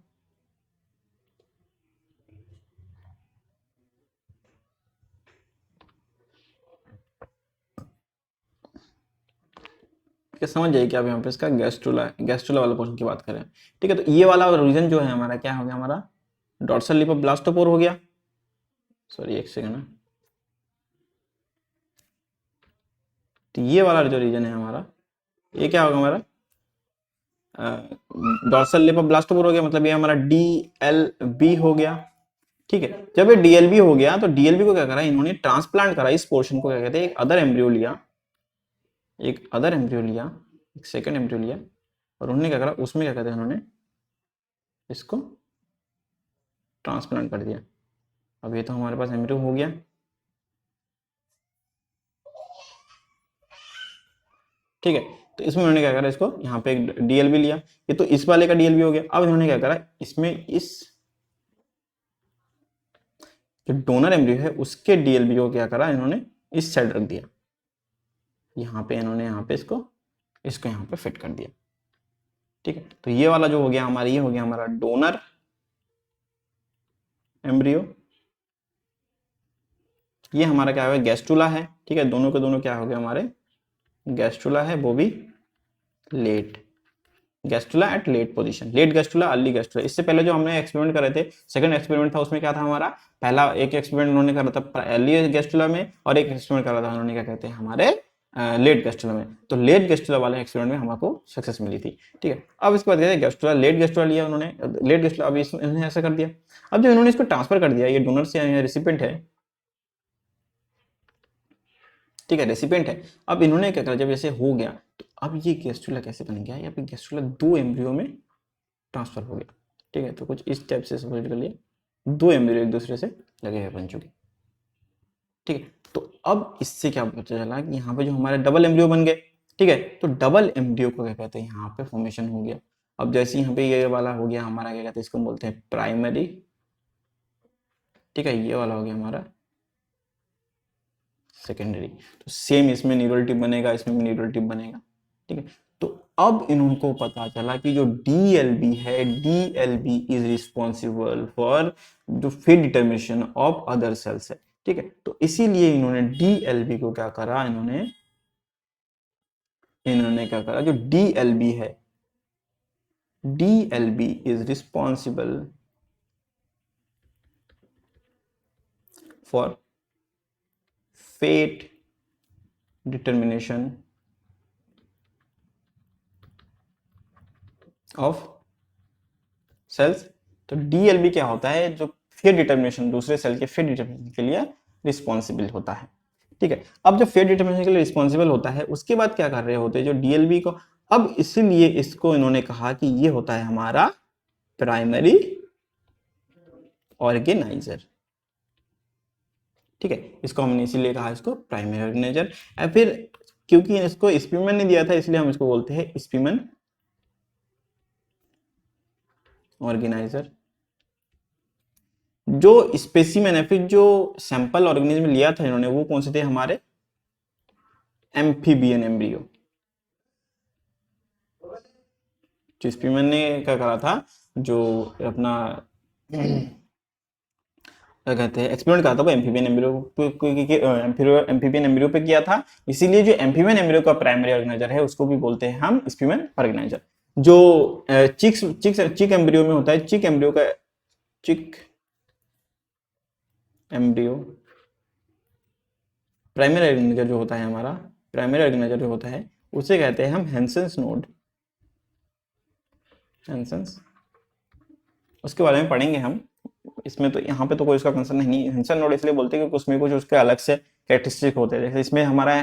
समझ जाइए कि आप यहाँ पे इसका गैस्ट्रुला वाला पोर्शन की बात करें। ठीक है, तो ये वाला रीजन जो है हमारा क्या हो गया, हमारा डॉर्सल लिप ऑफ ब्लास्टोपोर हो गया। सॉरी एक सेकंड ना, तो ये वाला जो रीजन है हमारा ये क्या होगा, हमारा डॉर्सल लिप ऑफ ब्लास्टोपोर हो गया, मतलब ये हमारा DLB हो गया। ठीक है, जब ये DLB हो गया तो DLB को क्या करा, इन्होंने ट्रांसप्लांट करा, इस पोर्शन को क्या कहते हैं, एक अदर एम्ब्रियो लिया, एक सेकंड एम्ब्रियो लिया, और उन्होंने क्या करा, उसमें क्या कहते हैं, उन्होंने इसको ट्रांसप्लांट कर दिया। अब ये तो हमारे पास एम्ब्रियो हो गया। ठीक है, तो इसमें उन्होंने क्या करा, इसको यहाँ पे एक DLB लिया, ये तो इस वाले का DLB हो गया। अब इन्होंने क्या करा, इसमें इस जो डोनर एम्ब्रियो है उसके DLB को क्या करा, इन्होंने इस साइड रख दिया, यहाँ पे इन्होंने यहाँ पे इसको यहाँ पे फिट कर दिया। ठीक है, तो ये वाला जो हो गया हमारा, ये हो गया हमारा डोनर एम्ब्रियो, ये हमारा क्या है, गैस्ट्रुला है। ठीक है, दोनों के दोनों क्या हो गया, हमारे गैस्ट्रुला है, वो भी late gastrula at late position, late gastrula early gastrula. इससे पहले जो हमने एक्सपेरिमेंट करे थे, सेकंड एक्सपेरिमेंट था, उसमें क्या था हमारा, पहला एक एक्सपेरिमेंट उन्होंने करा था अर्ली गैस्ट्रुला में, और एक एक्सपेरिमेंट करा था उन्होंने क्या कहते हैं हमारे लेट गैस्ट्रुला में। तो लेट गैस्ट्रुला वाले एक्सपेरिमेंट में हमको सक्सेस मिली थी। ठीक है, अब इसके बाद गैस्ट्रुला, लेट गैस्ट्रुला लिया उन्होंने, लेट गैस्ट्रुला, अब इन्होंने ऐसा कर दिया। अब जो इन्होंने इसको ट्रांसफर कर दिया, ये डोनर से रिसिपेंट है, ठीक है, रेसिपिएंट है। अब इन्होंने क्या करा, जब ऐसे हो गया तो अब ये गैस्ट्रुला कैसे बन गया, यहाँ पे गैस्ट्रुला 2 एम्ब्रियो में ट्रांसफर हो गया, ठीक है। तो कुछ इस टाइप से समझ कर लिए, 2 एम्ब्रियो एक दूसरे से लगे हुए बन चुके, ठीक है। तो अब इससे क्या पता चला कि यहाँ पे जो हमारे डबल एम्ब्रियो बन गए, ठीक है। तो डबल एम्ब्रियो को क्या कहते हैं, यहाँ पे फॉर्मेशन हो गया। अब जैसे यहाँ पे ये वाला हो गया हमारा, क्या कहते हैं इसको, बोलते हैं प्राइमरी, ठीक है। ये वाला हो गया हमारा सेकेंडरी। तो सेम इसमें न्यूरल टिप बनेगा, इसमें भी न्यूरल टिप बनेगा, ठीक है। तो अब इनको पता चला कि जो DLB है, DLB इज रिस्पॉन्सिबल फॉर जो fit determination of other sales है, ठीक है। तो इसीलिए इन्होंने DLB को क्या करा, इन्होंने क्या करा, जो DLB है, DLB is responsible for fate determination of cells. तो DLB क्या होता है, जो फेट डिटर्मिनेशन, दूसरे सेल के फेट डिटर्मिनेशन के लिए रिस्पॉन्सिबल होता है, ठीक है। अब जब फेट डिटर्मिनेशन के लिए रिस्पॉन्सिबल होता है, उसके बाद क्या कर रहे होते हैं जो DLB को, अब इसीलिए इसको इन्होंने कहा कि ये होता है हमारा प्राइमरी ऑर्गेनाइजर, ठीक है। इसको हमने इसीलिए कहा इसको प्राइमरी ऑर्गेनाइजर। या फिर क्योंकि इसको स्पीमन ने दिया था, इसलिए हम इसको बोलते हैं स्पीमन ऑर्गेनाइजर। जो स्पेसिमेन है, फिर जो सैंपल ऑर्गेनिज्म लिया था इन्होंने, वो कौन से थे हमारे, एम्फीबियन एम्ब्रियो। जो स्पीमन ने क्या करा था, जो अपना क्या कहते हैं एक्सपेरिमेंट करा था, वो एम्फीबियन एम्ब्रियो, एम्फीबियन एम्ब्रियो पे किया था। इसीलिए जो एम्फीबियन एम्ब्रियो का प्राइमरी ऑर्गेनाइजर है, उसको भी बोलते हैं हम स्पीमन ऑर्गेनाइजर। जो चिक एम्ब्रियो में होता है, चिक एम्ब्रियो प्राइमरी ऑर्गेनाइजर जो होता है हमारा, प्राइमरी ऑर्गेनाइजर जो होता है, उसे कहते हैं हम हैंसेंस नोड। हैंसेंस, उसके बारे में पढ़ेंगे हम, इसमें तो यहाँ पे तो कोई उसका कंसर्न नहीं है। हैंसन नोड इसलिए बोलते हैं क्योंकि उसमें कुछ उसके अलग से कैरेक्टरिस्टिक होते हैं। जैसे इसमें हमारा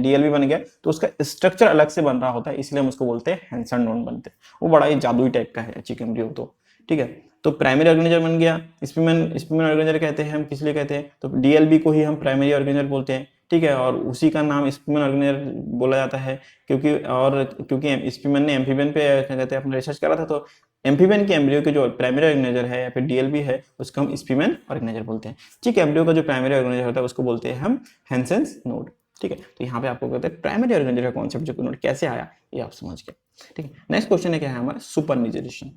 DLB बन गया, तो उसका स्ट्रक्चर अलग से बन रहा होता है, इसलिए हम उसको बोलते हैं हैंसन नोड बनते हैं। वो बड़ा ही जादुई टाइप का है चिक एम्ब्रियो, तो ठीक है। तो प्राइमरी ऑर्गेनाइजर बन गया। स्पीमन ऑर्गेनाइजर कहते हैं हम, किस लिए कहते हैं, तो DLB को ही हम प्राइमरी ऑर्गेनाइजर बोलते हैं, ठीक है। और उसी का नाम स्पीमन ऑर्गेनाइजर बोला जाता है क्योंकि स्पीमन ने एम्फीबियन पे क्या कहते हैं अपना रिसर्च करा था। तो एम्फीबियन के एम्ब्रियो के जो प्राइमरी ऑर्गेनाइजर है या फिर DLB है, उसको हम स्पीमन ऑर्गेनाइजर बोलते हैं। चिक एम्ब्रियो का जो प्राइमरी ऑर्गेनाइजर होता है, उसको बोलते हैं हम हैंसेंस नोड, ठीक है। तो यहाँ पे आपको कहते हैं प्राइमरी ऑर्गेनाइजर का कॉन्सेप्ट जो नोड कैसे आया, ये आप समझ गए, ठीक है। नेक्स्ट क्वेश्चन है क्या है हमारा, सुपर रीजेनरेशन।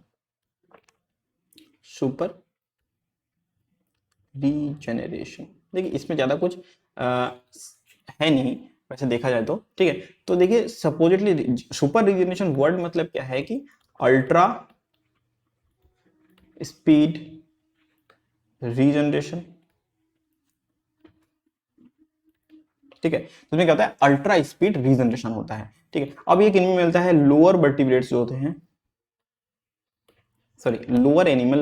देखिए इसमें ज्यादा कुछ है नहीं वैसे देखा जाए तो, ठीक है। तो देखिए सपोजिटली सुपर रीजेनरेशन वर्ड मतलब क्या है कि अल्ट्रा स्पीड रीजनरेशन, ठीक है। तो इसमें क्या होता है, अल्ट्रा स्पीड रीजनरेशन होता है, ठीक है। अब ये किन में मिलता है, लोअर वर्टिब्रेट्स जो होते हैं, सॉरी लोअर एनिमल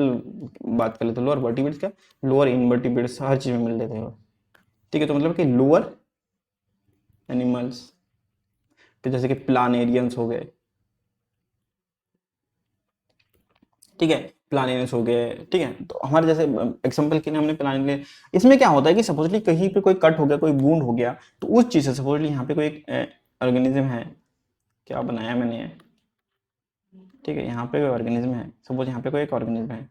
बात कर लेते हैं, लोअर वर्टिब्रेट्स क्या, लोअर इनवर्टिब्रेट्स हर चीज में मिल जाते हैं, ठीक है। तो मतलब कि लोअर एनिमल्स, तो जैसे कि प्लानेरियंस हो गए, ठीक है, प्लानेरियंस हो गए, ठीक है। तो हमारे जैसे एग्जांपल के लिए हमने प्लानेरियन, इसमें क्या होता है कि सपोजली कहीं पे कोई कट हो गया, कोई वुंड हो गया, तो उस चीज से सपोजली यहाँ पे कोई एक ऑर्गेनिज्म है, क्या बनाया मैंने, ठीक है। यहाँ पे कोई ऑर्गेनिज्म है, सपोज यहाँ पे कोई एक ऑर्गेनिज्म है,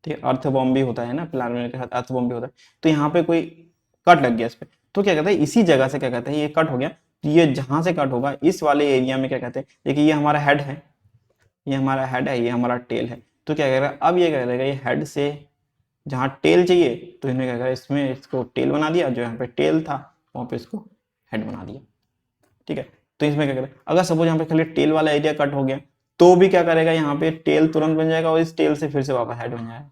ठीक है। अर्थवॉर्म भी होता है ना, प्लानेरियन के साथ अर्थवॉर्म भी होता है। तो यहाँ पे कोई कट लग गया इस पे, तो क्या कहते हैं, इसी जगह से क्या कहते हैं, ये कट हो गया, तो ये जहां से कट होगा इस वाले एरिया में क्या कहते हैं, देखिए ये हमारा हेड है, ये हमारा हेड है, ये हमारा टेल है। तो क्या करेगा, अब ये क्या करेगा, ये हेड से जहाँ टेल चाहिए, तो इन्हें क्या करेगा, इसमें इसको टेल बना दिया, जो यहाँ पे टेल था वहाँ पे इसको हेड बना दिया, ठीक है। तो इसमें क्या करेगा, अगर सपोज यहाँ पे खाली टेल वाला एरिया कट हो गया, तो भी क्या करेगा, यहाँ पे टेल तुरंत बन जाएगा और इस टेल से फिर से वापस हेड बन जाएगा,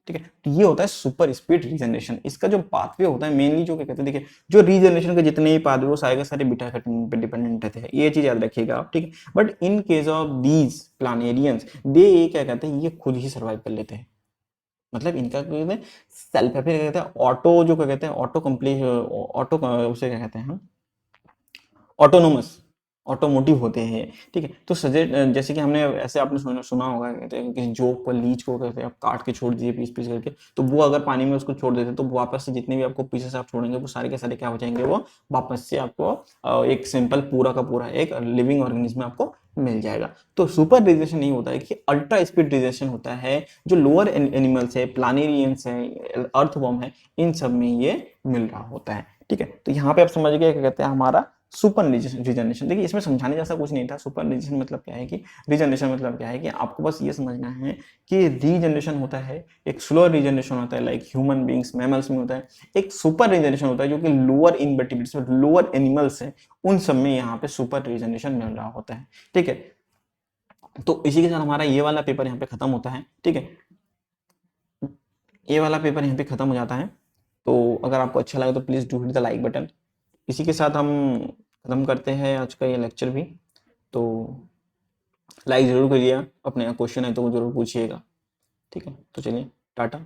ठीक है। तो ये होता है सुपर स्पीड रीजनरेशन। इसका जो पाथवे होता है मेनली, जो क्या कहते हैं, देखिए जो रीजनरेशन के जितने भी पाथवे वो सारे के सारे बीटा कैरोटीन पे डिपेंडेंट रहते हैं, ये चीज याद रखिएगा आप, ठीक है। But in case of these planarians, दे क्या कहते हैं, ये खुद ही सर्वाइव कर लेते हैं, मतलब इनका क्या कहते हैं, सेल्फ, फिर क्या कहते हैं ऑटो, जो क्या कहते हैं ऑटो कंप्लीट, ऑटो उसे क्या कहते हैं हम, ऑटोनोमस, ऑटोमोटिव होते हैं, ठीक है। तो सजेस्ट जैसे कि हमने ऐसे आपने सुना होगा, कहते हैं किसी जोक पर लीच को कहते हैं आप काट के छोड़ दीजिए पीस पीस करके, तो वो अगर पानी में उसको छोड़ देते तो वापस से जितने भी आपको पीसेस आप छोड़ेंगे वो सारे के सारे क्या हो जाएंगे, वो वापस से आपको एक सिंपल पूरा का पूरा एक लिविंग ऑर्गेनिज्म आपको मिल जाएगा। तो सुपर डिजेशन नहीं होता है कि अल्ट्रा स्पीड डिजेशन होता है, जो लोअर एनिमल्स है, प्लानेरियंस है, अर्थवॉर्म है, इन सब में ये मिल रहा होता है, ठीक है। तो यहाँ पे आप समझ गए क्या कहते हैं हमारा सुपर रिजनरेशन। देखिए इसमें समझाने जैसा कुछ नहीं था। सुपर रिजनरेशन मतलब क्या है कि रीजनरेशन मतलब क्या है कि आपको बस ये समझना है कि रीजनरेशन होता है, एक स्लो रीजनरेशन होता है लाइक ह्यूमन बींग्स मैमल्स में होता है, एक सुपर रीजनरेशन होता है जो कि लोअर इनवर्टिब्रेट्स लोअर एनिमल्स है उन सब में यहाँ पे सुपर रीजनरेशन मिल रहा होता है, ठीक है। तो इसी के साथ हमारा ये वाला पेपर यहाँ पे खत्म होता है, ठीक है। ये वाला पेपर यहाँ पे खत्म हो जाता है। तो अगर आपको अच्छा लगा तो please do hit the like button. इसी के साथ हम खत्म करते हैं आज का ये लेक्चर भी। तो लाइक ज़रूर करिएगा, अपने क्वेश्चन है तो वो ज़रूर पूछिएगा, ठीक है। तो चलिए टाटा।